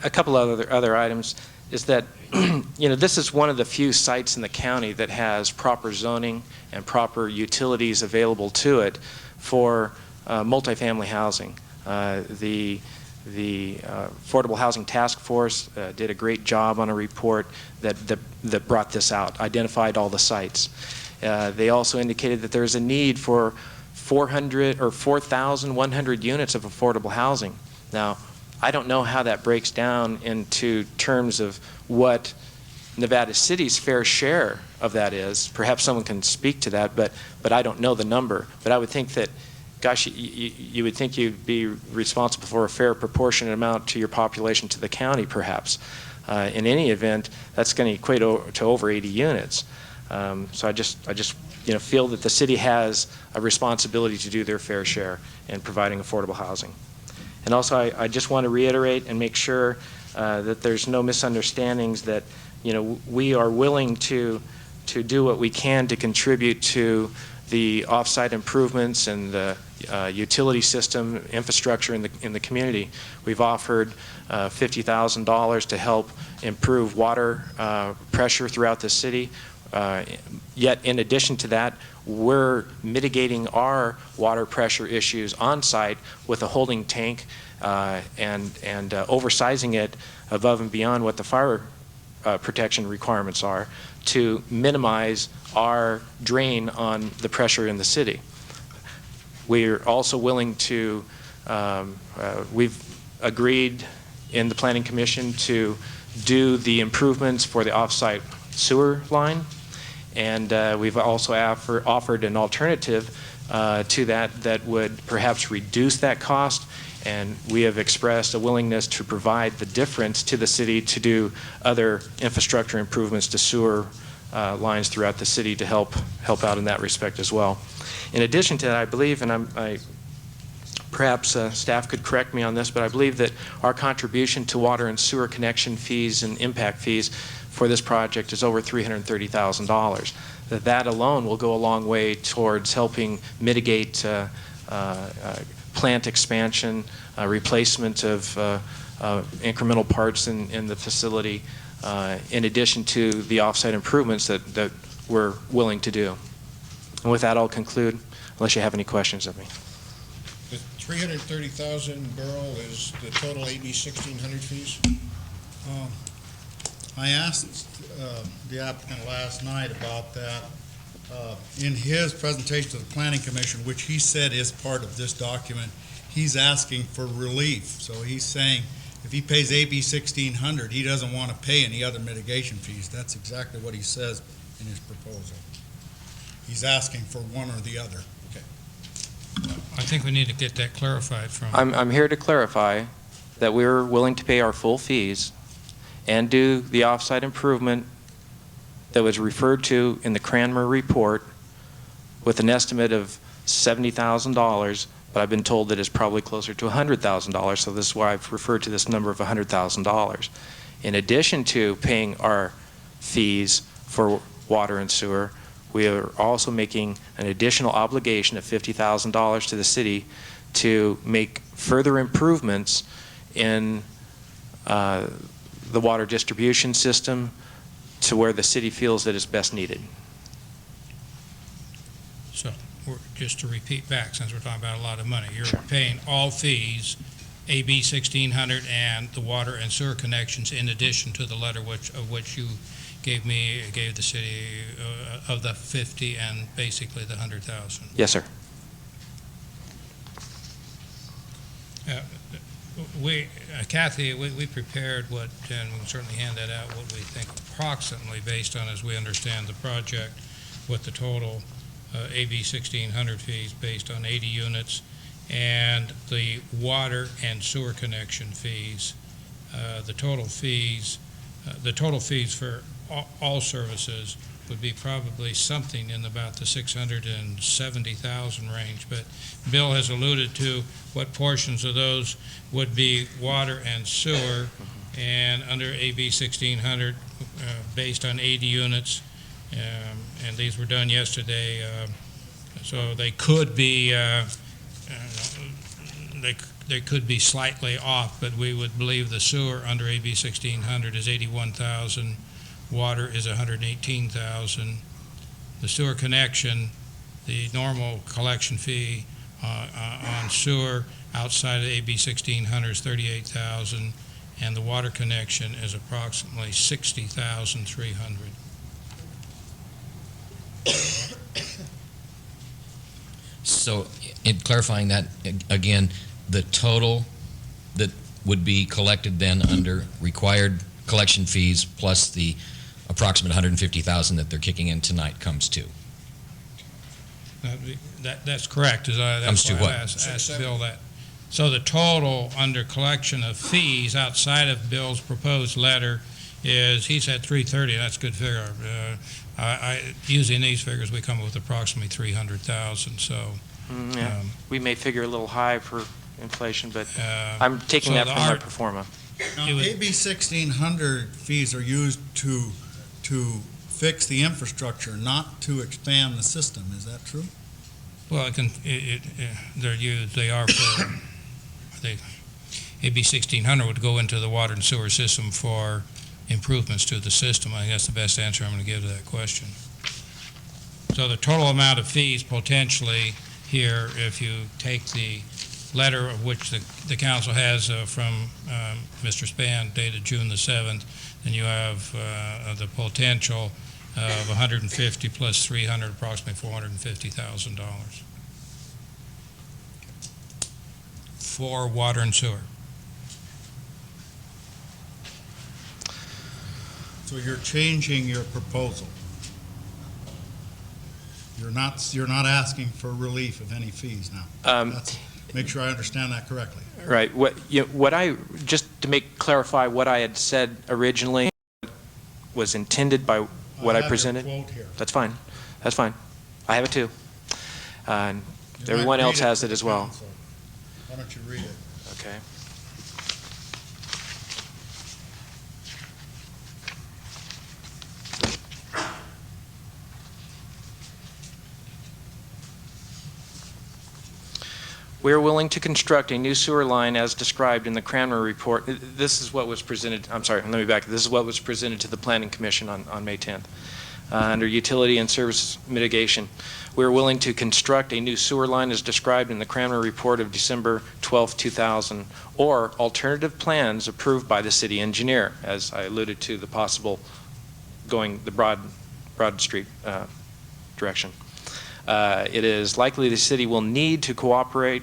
A couple of other items is that this is one of the few sites in the county that has proper zoning and proper utilities available to it for multifamily housing. The Affordable Housing Task Force did a great job on a report that brought this out, identified all the sites. They also indicated that there's a need for 4,100 units of affordable housing. Now, I don't know how that breaks down into terms of what Nevada City's fair share of that is. Perhaps someone can speak to that, but I don't know the number. But I would think that, gosh, you would think you'd be responsible for a fair proportionate amount to your population to the county, perhaps. In any event, that's going to equate to over 80 units. So I just feel that the city has a responsibility to do their fair share in providing affordable housing. And also, I just want to reiterate and make sure that there's no misunderstandings, that we are willing to do what we can to contribute to the offsite improvements and the utility system infrastructure in the community. We've offered $50,000 to help improve water pressure throughout the city. Yet in addition to that, we're mitigating our water pressure issues on site with a holding tank and oversizing it above and beyond what the fire protection requirements are to minimize our drain on the pressure in the city. We're also willing to, we've agreed in the Planning Commission to do the improvements for the offsite sewer line, and we've also offered an alternative to that would perhaps reduce that cost, and we have expressed a willingness to provide the difference to the city to do other infrastructure improvements to sewer lines throughout the city to help out in that respect as well. In addition to that, I believe, and perhaps staff could correct me on this, but I believe that our contribution to water and sewer connection fees and impact fees for this project is over $330,000. That alone will go a long way towards helping mitigate plant expansion, replacement of incremental parts in the facility, in addition to the offsite improvements that we're willing to do. And with that, I'll conclude, unless you have any questions of me. The 330,000 barrel is the total AB 1600 fees? I asked the applicant last night about that. In his presentation to the Planning Commission, which he said is part of this document, he's asking for relief. So he's saying if he pays AB 1600, he doesn't want to pay any other mitigation fees. That's exactly what he says in his proposal. He's asking for one or the other. Okay. I think we need to get that clarified from. I'm here to clarify that we're willing to pay our full fees and do the offsite improvement that was referred to in the Cranmer report with an estimate of $70,000, but I've been told that it's probably closer to $100,000, so this is why I've referred to this number of $100,000. In addition to paying our fees for water and sewer, we are also making an additional obligation of $50,000 to the city to make further improvements in the water distribution system to where the city feels that it's best needed. So, just to repeat back, since we're talking about a lot of money, you're paying all fees, AB 1600 and the water and sewer connections, in addition to the letter of which you gave the city of the 50 and basically the 100,000. Yes, sir. Kathy, we prepared and we'll certainly hand that out, what we think approximately, based on as we understand the project, what the total AB 1600 fees based on 80 units and the water and sewer connection fees, the total fees for all services would be probably something in about the 670,000 range, but Bill has alluded to what portions of those would be water and sewer, and under AB 1600, based on 80 units, and these were done yesterday, so they could be they could be slightly off, but we would believe the sewer under AB 1600 is 81,000. Water is 118,000. The sewer connection, the normal collection fee on sewer outside of AB 1600 is 38,000, and the water connection is approximately 60,300. So, in clarifying that again, the total that would be collected then under required collection fees plus the approximate 150,000 that they're kicking in tonight comes to. That's correct. Comes to what? I asked Bill that. So the total under collection of fees outside of Bill's proposed letter is, he said 330. That's a good figure. Using these figures, we come up with approximately 300,000. So we may figure a little high for inflation, but I'm taking that from my pro forma. Now, AB 1600 fees are used to fix the infrastructure, not to expand the system. Is that true? Well, they are for, AB 1600 would go into the water and sewer system for improvements to the system. I think that's the best answer I'm going to give to that question. So the total amount of fees potentially here, if you take the letter of which the council has from Mr. Spann dated June the 7th, then you have the potential of 150 plus 300, approximately $450,000 for water and sewer. So you're changing your proposal. You're not asking for relief of any fees now. Make sure I understand that correctly. Right. Just to clarify what I had said originally was intended by what I presented. Your quote here. That's fine. That's fine. I have it too. And everyone else has it as well. Council. Why don't you read it? Okay. We are willing to construct a new sewer line as described in the Cranmer report. This is what was presented, I'm sorry, let me back. This is what was presented to the Planning Commission on May 10th. Under utility and service mitigation, we are willing to construct a new sewer line as described in the Cranmer report of December 12, 2000, or alternative plans approved by the city engineer, as I alluded to the possible going the Broad Street direction. It is likely the city will need to cooperate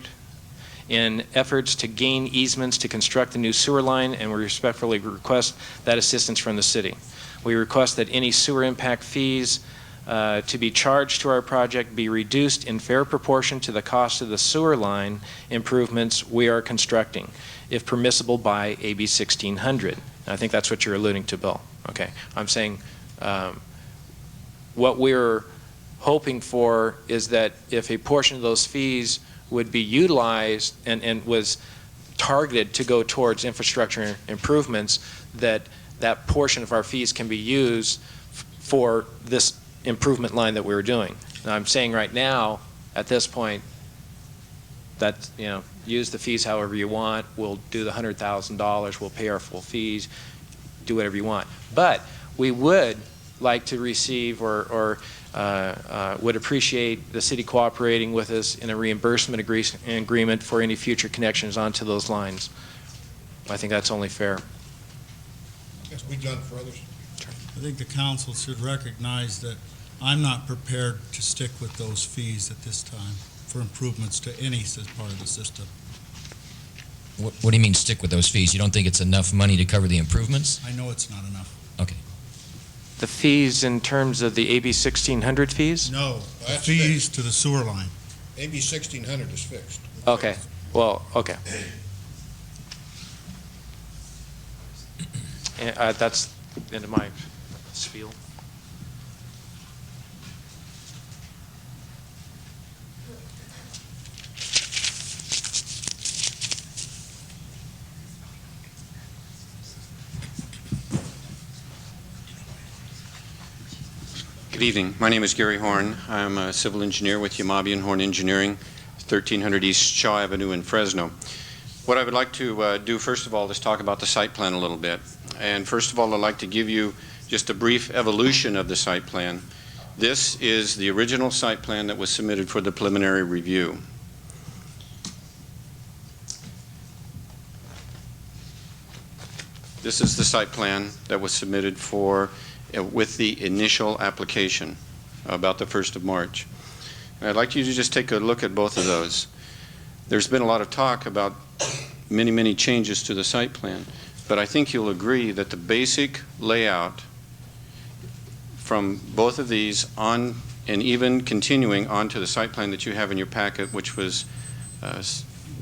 in efforts to gain easements to construct the new sewer line, and we respectfully request that assistance from the city. We request that any sewer impact fees to be charged to our project be reduced in fair proportion to the cost of the sewer line improvements we are constructing, if permissible by AB 1600. I think that's what you're alluding to, Bill. Okay. I'm saying what we're hoping for is that if a portion of those fees would be utilized and was targeted to go towards infrastructure improvements, that portion of our fees can be used for this improvement line that we were doing. Now, I'm saying right now, at this point, that, use the fees however you want. We'll do the $100,000. We'll pay our full fees. Do whatever you want. But we would like to receive or would appreciate the city cooperating with us in a reimbursement agreement for any future connections onto those lines. I think that's only fair. Yes, we've done for others. I think the council should recognize that I'm not prepared to stick with those fees at this time for improvements to any part of the system. What do you mean stick with those fees? You don't think it's enough money to cover the improvements? I know it's not enough. Okay. The fees in terms of the AB 1600 fees? No, the fees to the sewer line. AB 1600 is fixed. Okay. Well, okay. That's the end of my spiel. Good evening. My name is Gary Horn. I'm a civil engineer with Yamabe and Horn Engineering, 1300 East Shaw Avenue in Fresno. What I would like to do first of all is talk about the site plan a little bit. And first of all, I'd like to give you just a brief evolution of the site plan. This is the original site plan that was submitted for the preliminary review. This is the site plan that was submitted for with the initial application about the 1st of March. And I'd like you to just take a look at both of those. There's been a lot of talk about many, many changes to the site plan, but I think you'll agree that the basic layout from both of these on and even continuing on to the site plan that you have in your packet, which was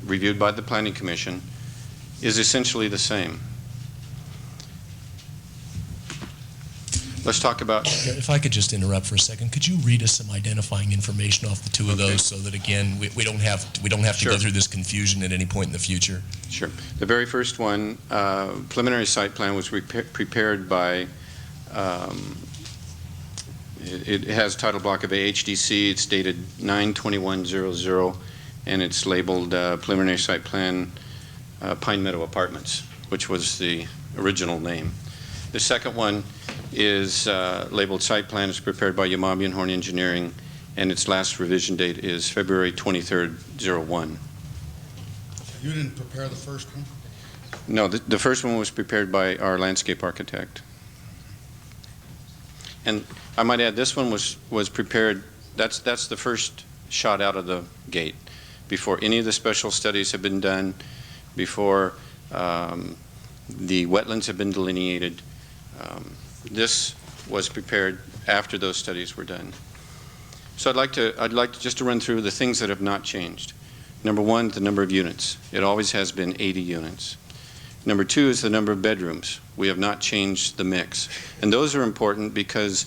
reviewed by the Planning Commission, is essentially the same. Let's talk about... If I could just interrupt for a second, could you read us some identifying information off the two of those so that, again, we don't have to go through this confusion at any point in the future? Sure. The very first one, preliminary site plan, was prepared by It has title block of AHDC. It's dated 9/21/00, and it's labeled preliminary site plan Pine Meadow Apartments, which was the original name. The second one is labeled site plan. It's prepared by Yamabe and Horn Engineering, and its last revision date is February 23rd, 01. You didn't prepare the first one? No, the first one was prepared by our landscape architect. And I might add, this one was prepared, that's the first shot out of the gate, before any of the special studies have been done, before the wetlands have been delineated. This was prepared after those studies were done. So I'd like to just to run through the things that have not changed. Number one, the number of units. It always has been 80 units. Number two is the number of bedrooms. We have not changed the mix. And those are important because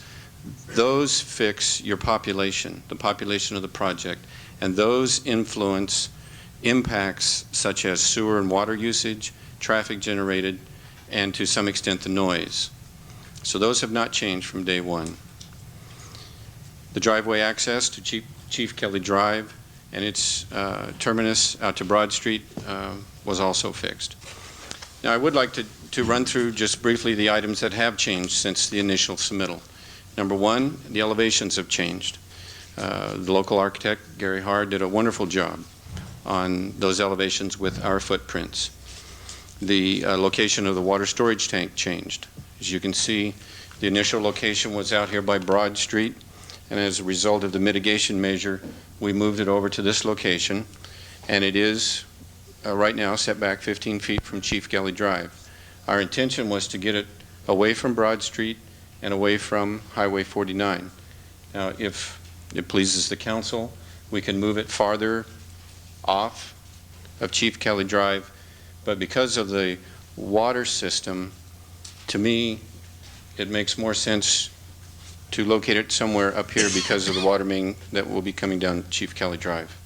those fix your population, the population of the project, and those influence impacts such as sewer and water usage, traffic generated, and to some extent the noise. So those have not changed from day one. The driveway access to Chief Kelly Drive and its terminus out to Broad Street was also fixed. Now I would like to run through just briefly the items that have changed since the initial submittal. Number one, the elevations have changed. The local architect, Gary Hard, did a wonderful job on those elevations with our footprints. The location of the water storage tank changed. As you can see, the initial location was out here by Broad Street, and as a result of the mitigation measure, we moved it over to this location, and it is right now set back 15 feet from Chief Kelly Drive. Our intention was to get it away from Broad Street and away from Highway 49. Now, if it pleases the council, we can move it farther off of Chief Kelly Drive, but because of the water system, to me, it makes more sense to locate it somewhere up here because of the water main that will be coming down Chief Kelly Drive.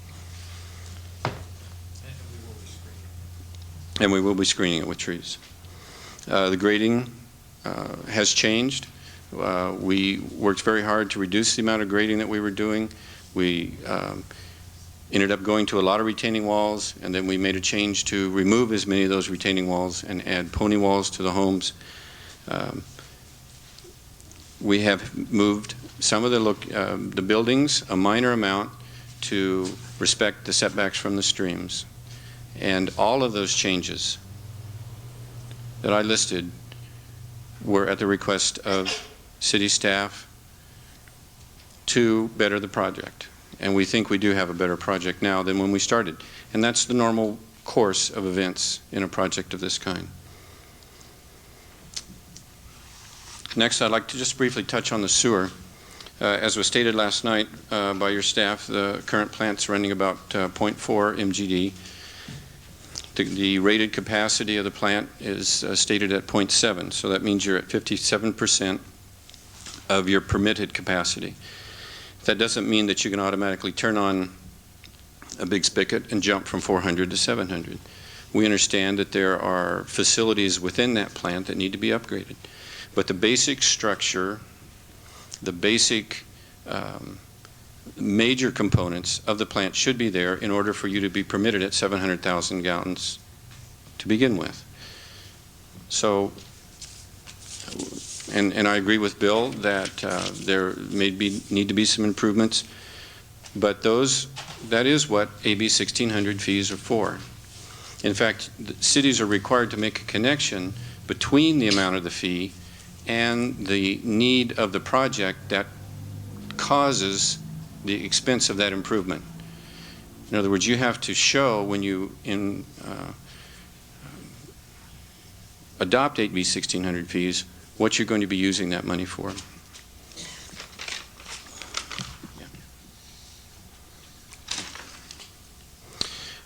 And we will be screening it with trees. The grading has changed. We worked very hard to reduce the amount of grading that we were doing. We ended up going to a lot of retaining walls, and then we made a change to remove as many of those retaining walls and add pony walls to the homes. We have moved some of the buildings, a minor amount, to respect the setbacks from the streams. And all of those changes that I listed were at the request of city staff to better the project. And we think we do have a better project now than when we started. And that's the normal course of events in a project of this kind. Next, I'd like to just briefly touch on the sewer. As was stated last night by your staff, the current plant's running about 0.4 MGD. The rated capacity of the plant is stated at 0.7, so that means you're at 57% of your permitted capacity. That doesn't mean that you can automatically turn on a big spigot and jump from 400 to 700. We understand that there are facilities within that plant that need to be upgraded. But the basic structure, the basic major components of the plant should be there in order for you to be permitted at 700,000 gallons to begin with. So, and I agree with Bill that there need to be some improvements, but that is what AB 1600 fees are for. In fact, the cities are required to make a connection between the amount of the fee and the need of the project that causes the expense of that improvement. In other words, you have to show when you adopt AB 1600 fees what you're going to be using that money for.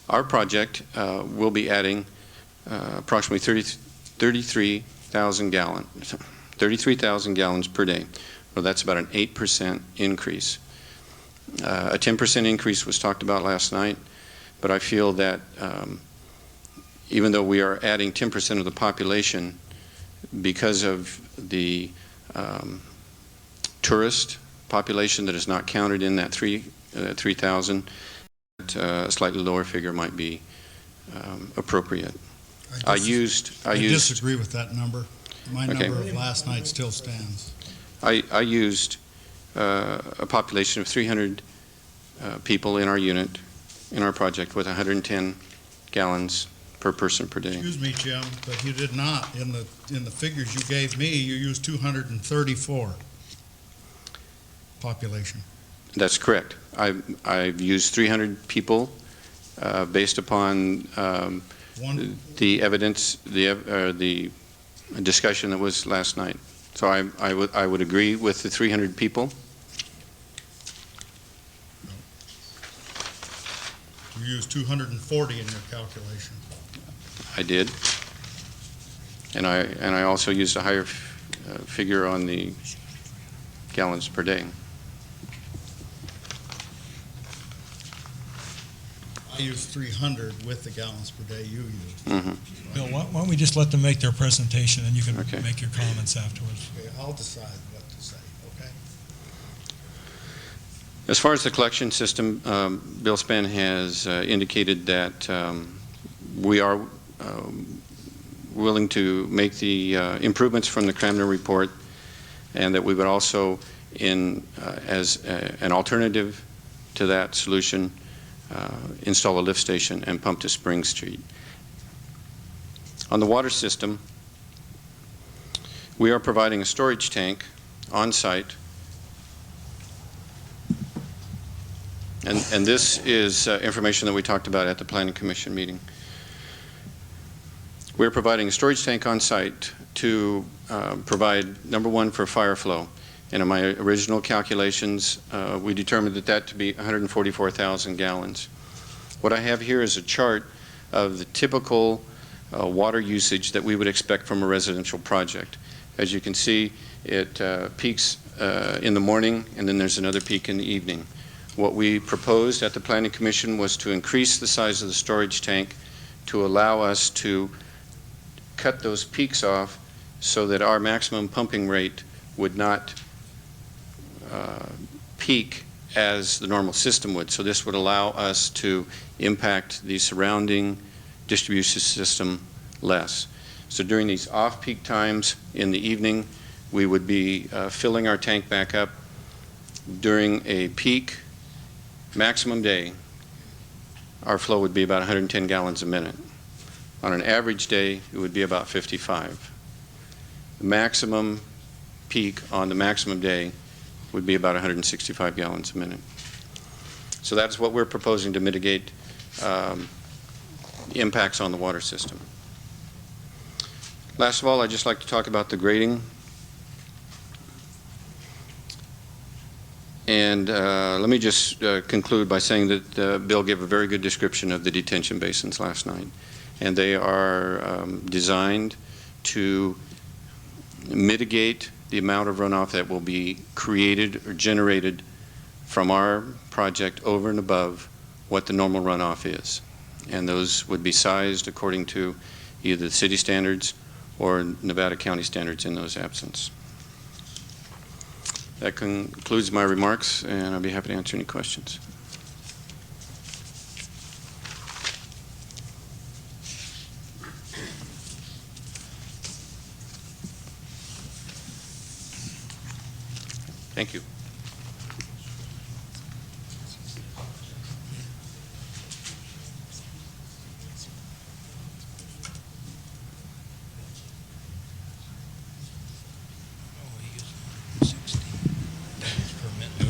Our project will be adding approximately 33,000 gallons per day. Well, that's about an 8% increase. A 10% increase was talked about last night, but I feel that even though we are adding 10% of the population because of the tourist population that is not counted in that 3,000, a slightly lower figure might be appropriate. I disagree with that number. My Okay. number of last night still stands. I used a population of 300 people in our unit, in our project, with 110 gallons per person per day. Excuse me, Jim, but you did not. In the figures you gave me, you used 234 population. That's correct. I've used 300 people based upon the evidence, the discussion that was last night. So I would agree with the 300 people. You used 240 in your calculation. I did. And I also used a higher figure on the gallons per day. I used 300 with the gallons per day you used. Mm-hmm. Bill, why don't we just let them make their presentation, and you can Okay. make your comments afterwards. Okay, I'll decide what to say, okay? As far as the collection system, Bill Span has indicated that we are willing to make the improvements from the Cramner report, and that we would also, as an alternative to that solution, install a lift station and pump to Spring Street. On the water system, we are providing a storage tank on site, and this is information that we talked about at the Planning Commission meeting. We're providing a storage tank on site to provide, number one, for fire flow. And in my original calculations, we determined that to be 144,000 gallons. What I have here is a chart of the typical water usage that we would expect from a residential project. As you can see, it peaks in the morning, and then there's another peak in the evening. What we proposed at the Planning Commission was to increase the size of the storage tank to allow us to cut those peaks off so that our maximum pumping rate would not peak as the normal system would. So this would allow us to impact the surrounding distribution system less. So during these off-peak times in the evening, we would be filling our tank back up. During a peak maximum day, our flow would be about 110 gallons a minute. On an average day, it would be about 55. The maximum peak on the maximum day would be about 165 gallons a minute. So that's what we're proposing to mitigate impacts on the water system. Last of all, I'd just like to talk about the grading. And let me just conclude by saying that Bill gave a very good description of the detention basins last night. And they are designed to mitigate the amount of runoff that will be created or generated from our project over and above what the normal runoff is. And those would be sized according to either the city standards or Nevada County standards in those absence. That concludes my remarks, and I'll be happy to answer any questions. Thank you.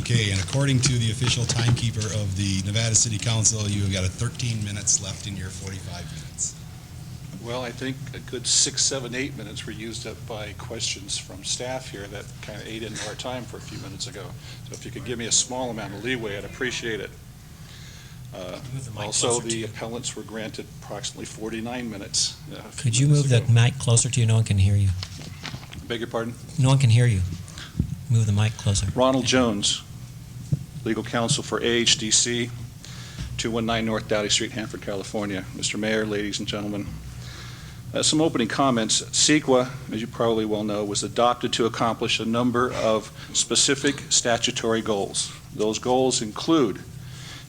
Okay, and according to the official timekeeper of the Nevada City Council, you have got 13 minutes left in your 45 minutes. Well, I think a good 6, 7, 8 minutes were used up by questions from staff here that kind of ate into our time for a few minutes ago. So if you could give me a small amount of leeway, I'd appreciate it. Also, the appellants were granted approximately 49 minutes. Could you move that mic closer to you? No one can hear you. Beg your pardon? No one can hear you. Move the mic closer. Ronald Jones, legal counsel for AHDC, 219 North Dowdy Street, Hanford, California. Mr. Mayor, ladies and gentlemen, Some opening comments. CEQA, as you probably well know, was adopted to accomplish a number of specific statutory goals. Those goals include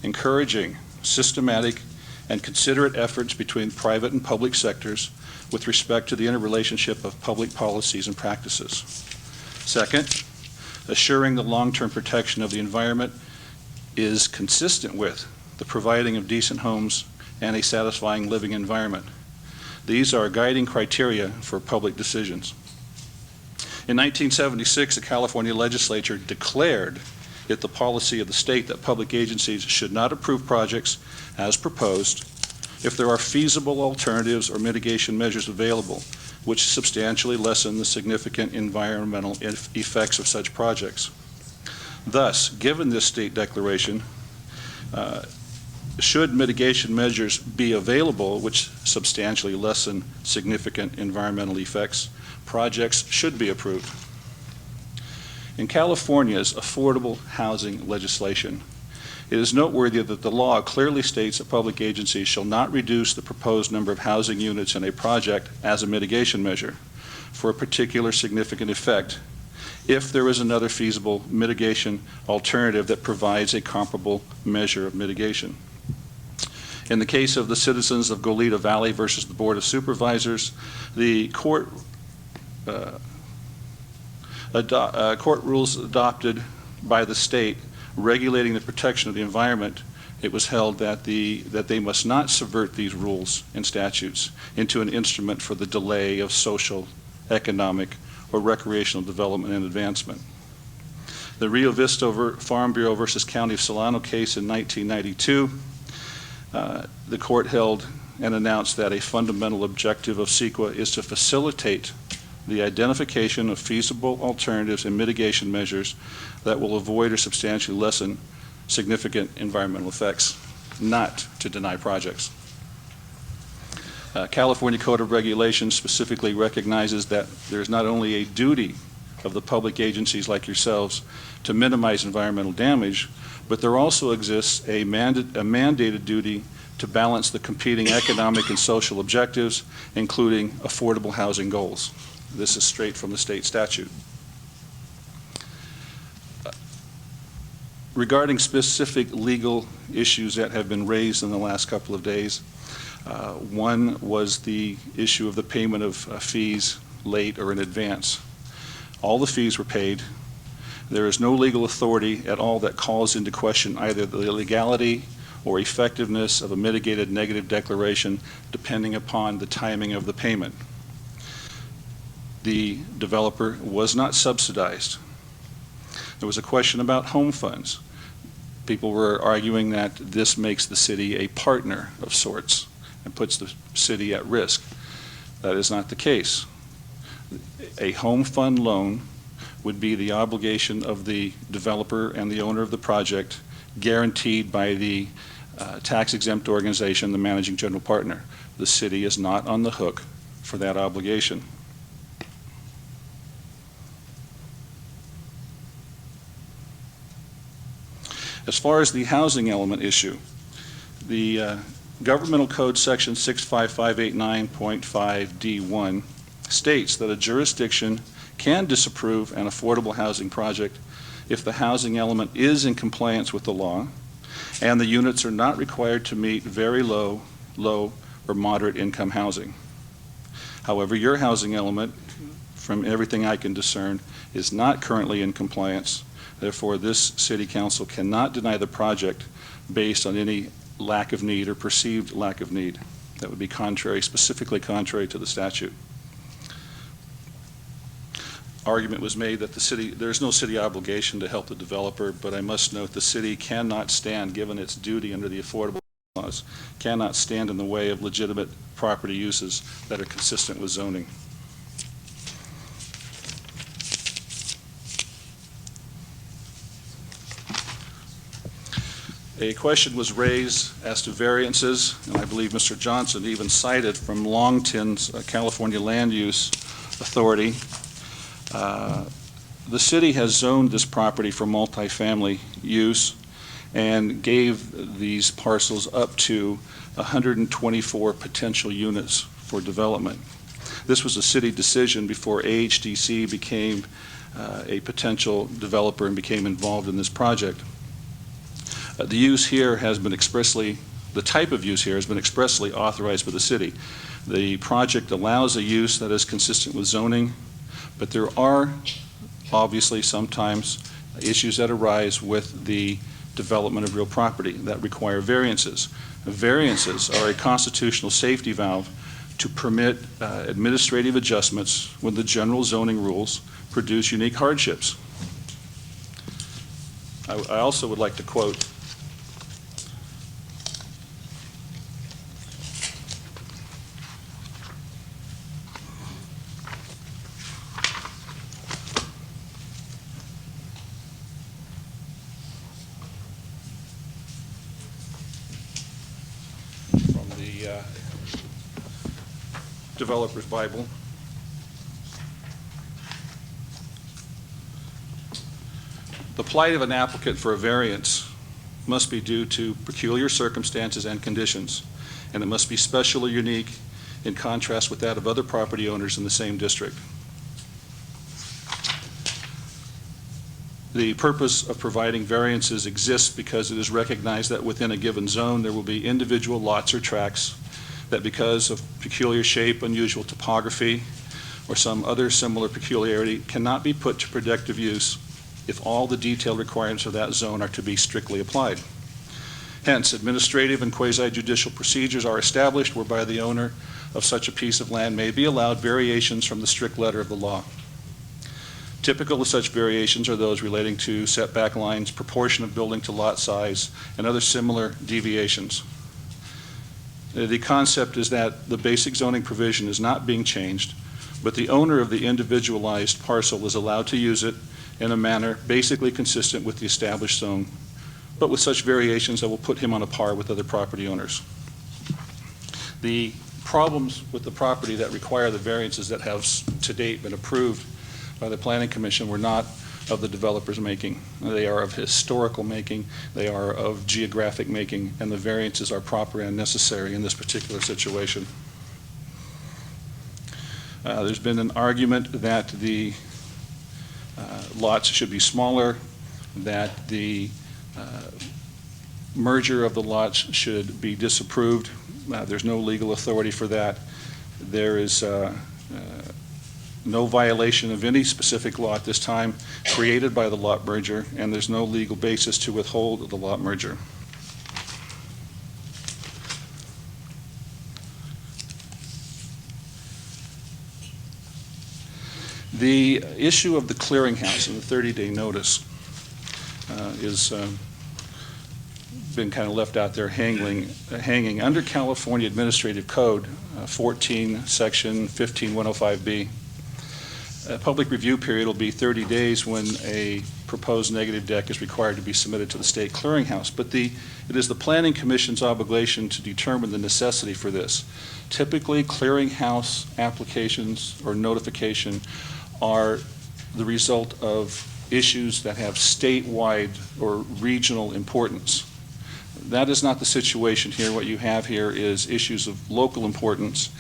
encouraging systematic and considerate efforts between private and public sectors with respect to the interrelationship of public policies and practices. Second, assuring the long-term protection of the environment is consistent with the providing of decent homes and a satisfying living environment. These are guiding criteria for public decisions. In 1976, the California legislature declared it the policy of the state that public agencies should not approve projects as proposed if there are feasible alternatives or mitigation measures available which substantially lessen the significant environmental effects of such projects. Thus, given this state declaration, should mitigation measures be available which substantially lessen significant environmental effects, projects should be approved. In California's affordable housing legislation, it is noteworthy that the law clearly states that public agencies shall not reduce the proposed number of housing units in a project as a mitigation measure for a particular significant effect if there is another feasible mitigation alternative that provides a comparable measure of mitigation. In the case of the citizens of Goleta Valley versus the Board of Supervisors, the court rules adopted by the state regulating the protection of the environment, it was held that they must not subvert these rules and statutes into an instrument for the delay of social, economic, or recreational development and advancement. The Rio Vista Farm Bureau versus County of Solano case in 1992, the court held and announced that a fundamental objective of CEQA is to facilitate the identification of feasible alternatives and mitigation measures that will avoid or substantially lessen significant environmental effects, not to deny projects. California Code of Regulations specifically recognizes that there's not only a duty of the public agencies like yourselves to minimize environmental damage, but there also exists a mandated duty to balance the competing economic and social objectives, including affordable housing goals. This is straight from the state statute. Regarding specific legal issues that have been raised in the last couple of days, one was the issue of the payment of fees late or in advance. All the fees were paid. There is no legal authority at all that calls into question either the legality or effectiveness of a mitigated negative declaration depending upon the timing of the payment. The developer was not subsidized. There was a question about home funds. People were arguing that this makes the city a partner of sorts and puts the city at risk. That is not the case. A home fund loan would be the obligation of the developer and the owner of the project, guaranteed by the tax-exempt organization, the managing general partner. The city is not on the hook for that obligation. As far as the housing element issue, the Governmental Code Section 65589.5D1 states that a jurisdiction can disapprove an affordable housing project if the housing element is in compliance with the law and the units are not required to meet very low, or moderate income housing. However, your housing element, from everything I can discern, is not currently in compliance. Therefore, this City Council cannot deny the project based on any lack of need or perceived lack of need. That would be contrary, specifically contrary to the statute. Argument was made that there's no city obligation to help the developer, but I must note the city cannot stand, given its duty under the affordable laws, cannot stand in the way of legitimate property uses that are consistent with zoning. A question was raised as to variances, and I believe Mr. Johnson even cited from Longton's California Land Use Authority. The city has zoned this property for multifamily use and gave these parcels up to 124 potential units for development. This was a city decision before AHDC became a potential developer and became involved in this project. The use here has been expressly, the type of use here has been expressly authorized by the city. The project allows a use that is consistent with zoning, but there are obviously sometimes issues that arise with the development of real property that require variances. Variances are a constitutional safety valve to permit administrative adjustments when the general zoning rules produce unique hardships. I also would like to quote from the Developer's Bible. The plight of an applicant for a variance must be due to peculiar circumstances and conditions, and it must be special or unique in contrast with that of other property owners in the same district. The purpose of providing variances exists because it is recognized that within a given zone there will be individual lots or tracts that, because of peculiar shape, unusual topography, or some other similar peculiarity, cannot be put to productive use if all the detailed requirements of that zone are to be strictly applied. Hence, administrative and quasi-judicial procedures are established whereby the owner of such a piece of land may be allowed variations from the strict letter of the law. Typical of such variations are those relating to setback lines, proportion of building to lot size, and other similar deviations. The concept is that the basic zoning provision is not being changed, but the owner of the individualized parcel is allowed to use it in a manner basically consistent with the established zone, but with such variations that will put him on a par with other property owners. The problems with the property that require the variances that have to date been approved by the Planning Commission were not of the developer's making. They are of historical making, they are of geographic making, and the variances are proper and necessary in this particular situation. There's been an argument that the lots should be smaller, that the merger of the lots should be disapproved. There's no legal authority for that. There is no violation of any specific law at this time created by the lot merger, and there's no legal basis to withhold the lot merger. The issue of the clearinghouse and the 30-day notice is been kind of left out there hanging. Under California Administrative Code 14, Section 15105B, a public review period will be 30 days when a proposed negative deck is required to be submitted to the state clearinghouse. But it is the Planning Commission's obligation to determine the necessity for this. Typically, clearinghouse applications or notification are the result of issues that have statewide or regional importance. That is not the situation here. What you have here is issues of local importance,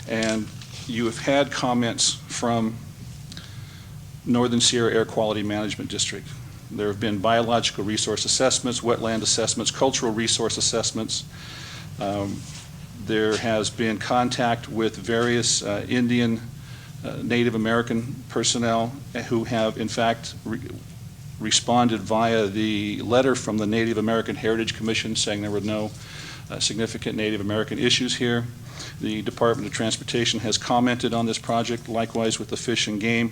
and you have had comments from Northern Sierra Air Quality Management District. There have been biological resource assessments, wetland assessments, cultural resource assessments. There has been contact with various Indian, Native American personnel who have, in fact, responded via the letter from the Native American Heritage Commission saying there were no significant Native American issues here. The Department of Transportation has commented on this project, likewise with the Fish and Game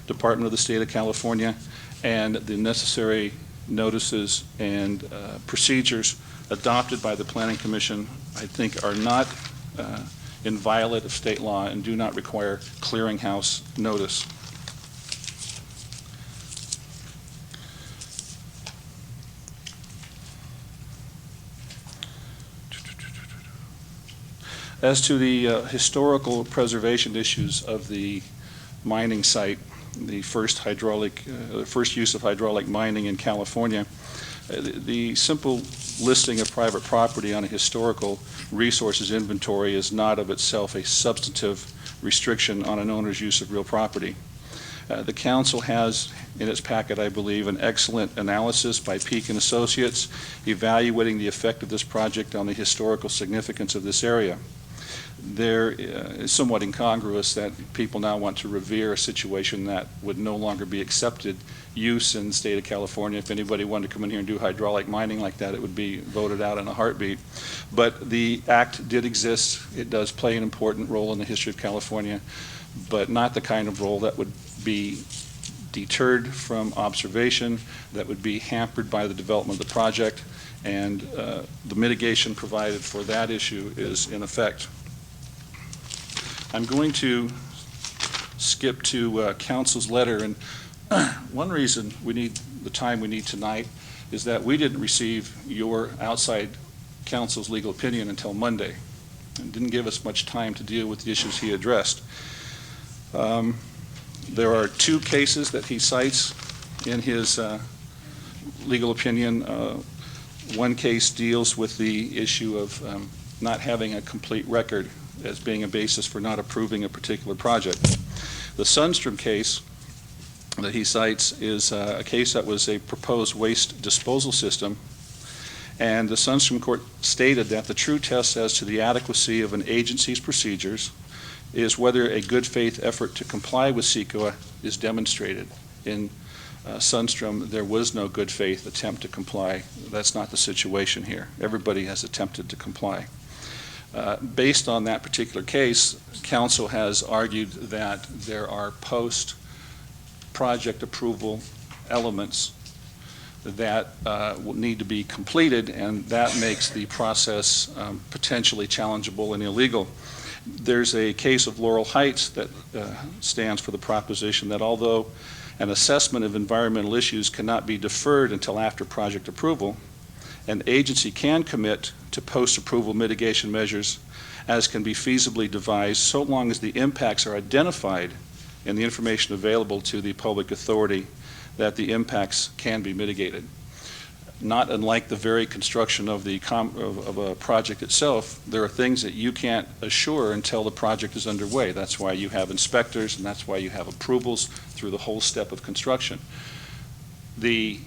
Department of the State of California, and the necessary notices and procedures adopted by the Planning Commission, I think, are not in violation of state law and do not require clearinghouse notice. As to the historical preservation issues of the mining site, the first use of hydraulic mining in California, The simple listing of private property on a historical resources inventory is not of itself a substantive restriction on an owner's use of real property. The council has in its packet, I believe, an excellent analysis by Peak and Associates evaluating the effect of this project on the historical significance of this area. There is somewhat incongruous that people now want to revere a situation that would no longer be accepted use in the state of California. If anybody wanted to come in here and do hydraulic mining like that, it would be voted out in a heartbeat. But the act did exist. It does play an important role in the history of California, but not the kind of role that would be deterred from observation, that would be hampered by the development of the project, and the mitigation provided for that issue is in effect. I'm going to skip to council's letter, and one reason we need the time we need tonight is that we didn't receive your outside counsel's legal opinion until Monday, and didn't give us much time to deal with the issues he addressed. There are two cases that he cites in his legal opinion. One case deals with the issue of not having a complete record as being a basis for not approving a particular project. The Sundstrom case that he cites is a case that was a proposed waste disposal system, and the Sundstrom court stated that the true test as to the adequacy of an agency's procedures is whether a good faith effort to comply with CEQA is demonstrated. In Sundstrom, there was no good faith attempt to comply. That's not the situation here. Everybody has attempted to comply. Based on that particular case, council has argued that there are post-project approval elements that will need to be completed, and that makes the process potentially challengeable and illegal. There's a case of Laurel Heights that stands for the proposition that although an assessment of environmental issues cannot be deferred until after project approval, an agency can commit to post-approval mitigation measures as can be feasibly devised so long as the impacts are identified in the information available to the public authority that the impacts can be mitigated. Not unlike the very construction of a project itself, there are things that you can't assure until the project is underway. That's why you have inspectors, and that's why you have approvals through the whole step of construction. The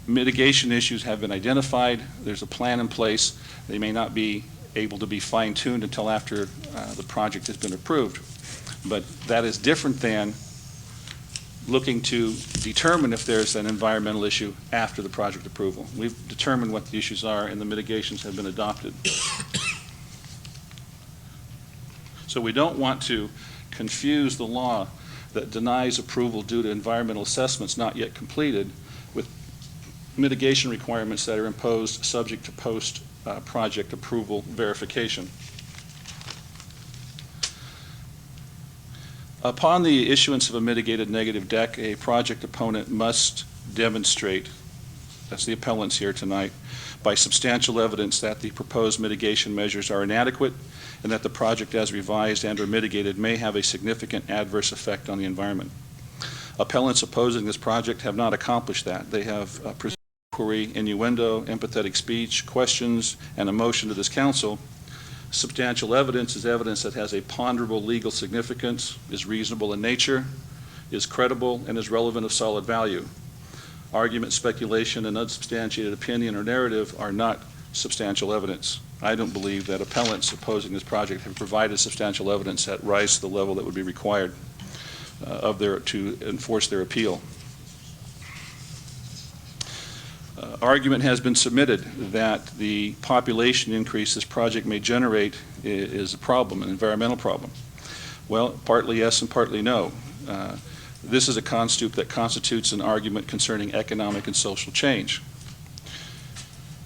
mitigation issues have been identified. There's a plan in place. They may not be able to be fine-tuned until after the project has been approved. But that is different than looking to determine if there's an environmental issue after the project approval. We've determined what the issues are, and the mitigations have been adopted. So we don't want to confuse the law that denies approval due to environmental assessments not yet completed with mitigation requirements that are imposed subject to post-project approval verification. Upon the issuance of a mitigated negative deck, a project opponent must demonstrate, that's the appellants here tonight, by substantial evidence that the proposed mitigation measures are inadequate and that the project as revised and or mitigated may have a significant adverse effect on the environment. Appellants opposing this project have not accomplished that. They have presented inquiry, innuendo, empathetic speech, questions, and a motion to this council. Substantial evidence is evidence that has a ponderable legal significance, is reasonable in nature, is credible, and is relevant of solid value. Argument, speculation, and unsubstantiated opinion or narrative are not substantial evidence. I don't believe that appellants opposing this project have provided substantial evidence that rise to the level that would be required to enforce their appeal. Argument has been submitted that the population increase this project may generate is a problem, an environmental problem. Well, partly yes and partly no. This is a concept that constitutes an argument concerning economic and social change.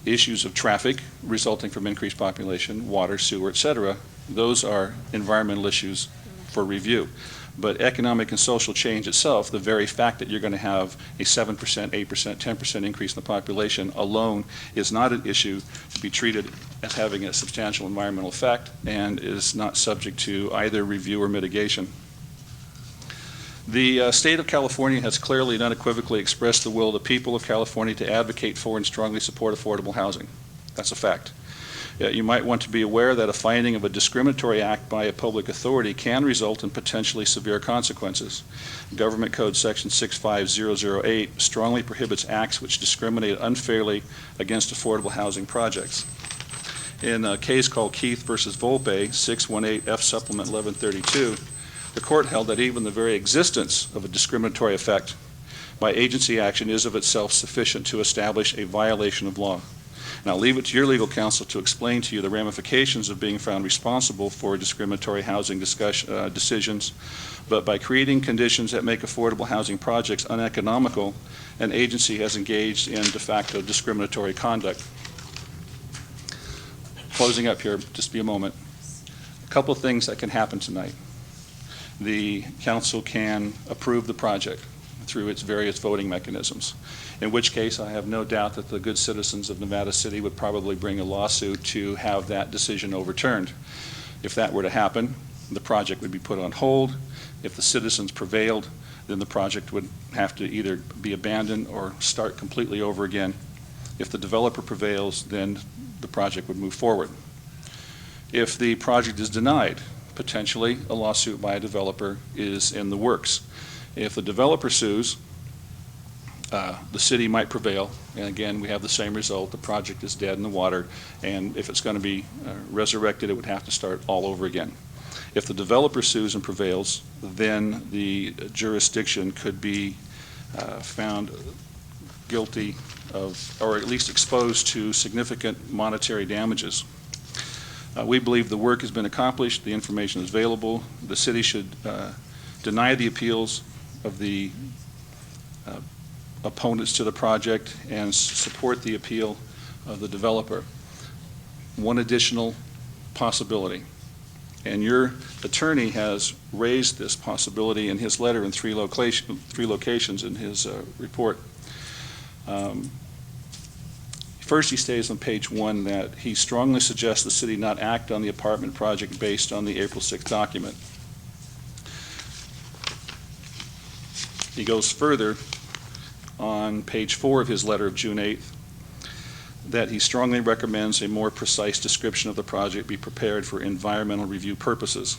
Issues of traffic resulting from increased population, water, sewer, etc., those are environmental issues for review. But economic and social change itself, the very fact that you're going to have a 7%, 8%, 10% increase in the population alone is not an issue to be treated as having a substantial environmental effect and is not subject to either review or mitigation. The state of California has clearly and unequivocally expressed the will of the people of California to advocate for and strongly support affordable housing. That's a fact. You might want to be aware that a finding of a discriminatory act by a public authority can result in potentially severe consequences. Government Code Section 65008 strongly prohibits acts which discriminate unfairly against affordable housing projects. In a case called Keith versus Volpe, 618 F Supplement 1132, the court held that even the very existence of a discriminatory effect by agency action is of itself sufficient to establish a violation of law. And I'll leave it to your legal counsel to explain to you the ramifications of being found responsible for discriminatory housing decisions, but by creating conditions that make affordable housing projects uneconomical, an agency has engaged in de facto discriminatory conduct. Closing up here, just be a moment. A couple of things that can happen tonight. The council can approve the project through its various voting mechanisms, in which case I have no doubt that the good citizens of Nevada City would probably bring a lawsuit to have that decision overturned. If that were to happen, the project would be put on hold. If the citizens prevailed, then the project would have to either be abandoned or start completely over again. If the developer prevails, then the project would move forward. If the project is denied, potentially a lawsuit by a developer is in the works. If the developer sues, the city might prevail, and again, we have the same result. The project is dead in the water, and if it's going to be resurrected, it would have to start all over again. If the developer sues and prevails, then the jurisdiction could be found guilty of, or at least exposed to significant monetary damages. We believe the work has been accomplished, the information is available. The city should deny the appeals of the opponents to the project and support the appeal of the developer. One additional possibility, and your attorney has raised this possibility in his letter in three locations in his report. First, he states on page 1 that he strongly suggests the city not act on the apartment project based on the April 6th document. He goes further on page 4 of his letter of June 8th that he strongly recommends a more precise description of the project be prepared for environmental review purposes.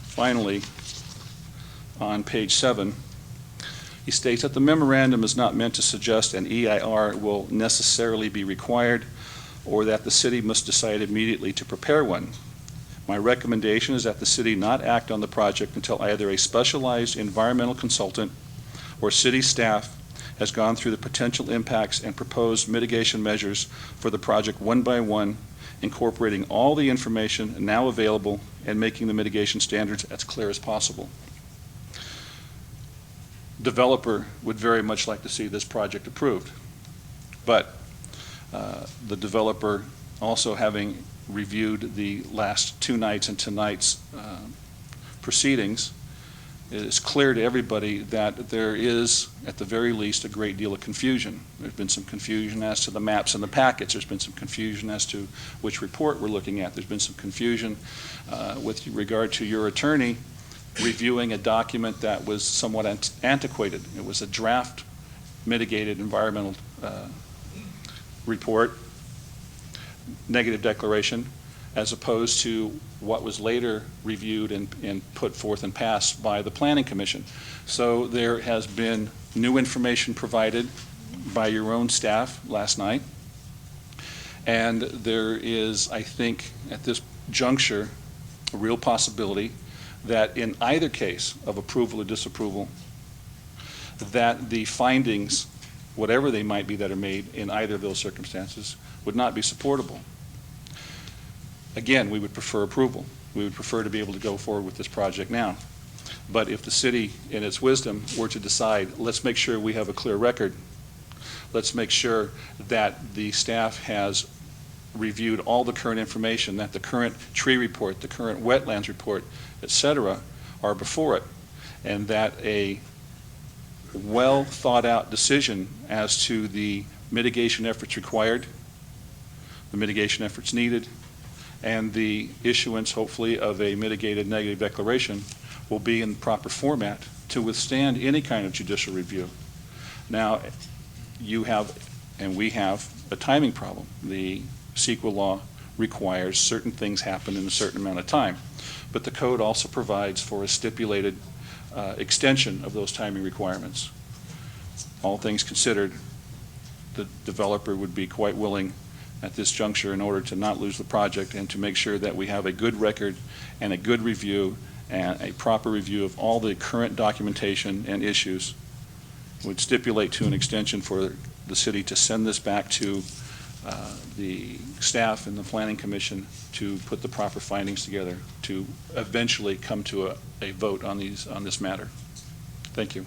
Finally, on page 7, he states that the memorandum is not meant to suggest an EIR will necessarily be required or that the city must decide immediately to prepare one. My recommendation is that the city not act on the project until either a specialized environmental consultant or city staff has gone through the potential impacts and proposed mitigation measures for the project one by one, incorporating all the information now available and making the mitigation standards as clear as possible. Developer would very much like to see this project approved, but the developer, also having reviewed the last 2 nights and tonight's proceedings, it is clear to everybody that there is, at the very least, a great deal of confusion. There's been some confusion as to the maps and the packets. There's been some confusion as to which report we're looking at. There's been some confusion with regard to your attorney reviewing a document that was somewhat antiquated. It was a draft mitigated environmental report, negative declaration, as opposed to what was later reviewed and put forth and passed by the Planning Commission. So there has been new information provided by your own staff last night, and there is, I think, at this juncture, a real possibility that in either case of approval or disapproval, that the findings, whatever they might be that are made in either of those circumstances, would not be supportable. Again, we would prefer approval. We would prefer to be able to go forward with this project now. But if the city, in its wisdom, were to decide, let's make sure we have a clear record, let's make sure that the staff has reviewed all the current information, that the current tree report, the current wetlands report, etc., are before it, and that a well thought out decision as to the mitigation efforts required, the mitigation efforts needed, and the issuance, hopefully, of a mitigated negative declaration will be in the proper format to withstand any kind of judicial review. Now, you have, and we have, a timing problem. The CEQA law requires certain things happen in a certain amount of time, but the code also provides for a stipulated extension of those timing requirements. All things considered, the developer would be quite willing at this juncture, in order to not lose the project and to make sure that we have a good record and a good review and a proper review of all the current documentation and issues, would stipulate to an extension for the city to send this back to the staff and the Planning Commission to put the proper findings together to eventually come to a vote on this matter. Thank you.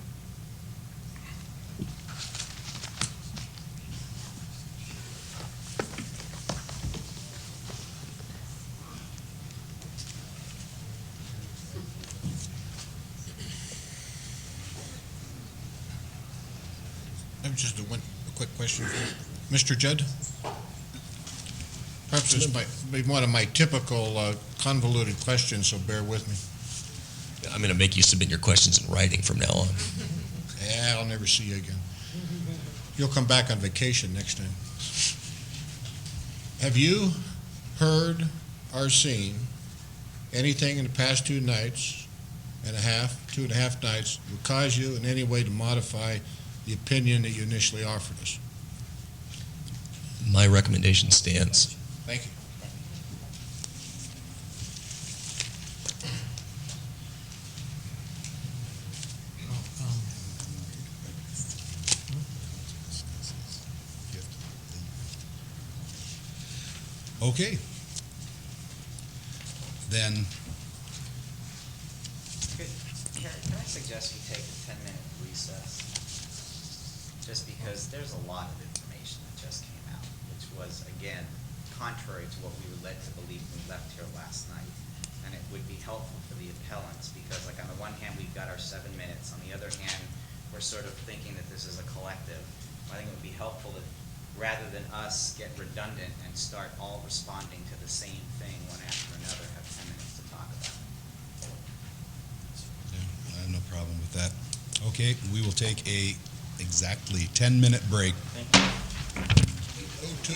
Just a quick question. Mr. Judd? Perhaps this might be one of my typical convoluted questions, so bear with me. I'm going to make you submit your questions in writing from now on. Yeah, I'll never see you again. You'll come back on vacation next time. Have you heard or seen anything in the past 2.5 nights that would cause you in any way to modify the opinion that you initially offered us? My recommendation stands. Thank you. Okay. Then, Can I suggest we take a 10-minute recess? Just because there's a lot of information that just came out, which was, again, contrary to what we were led to believe when we left here last night. And it would be helpful for the appellants, because like on the one hand, we've got our 7 minutes. On the other hand, we're sort of thinking that this is a collective. I think it would be helpful if, rather than us get redundant and start all responding to the same thing one after another, have 10 minutes to talk about it. I have no problem with that. Okay, we will take a exactly 10-minute break. Oh, two.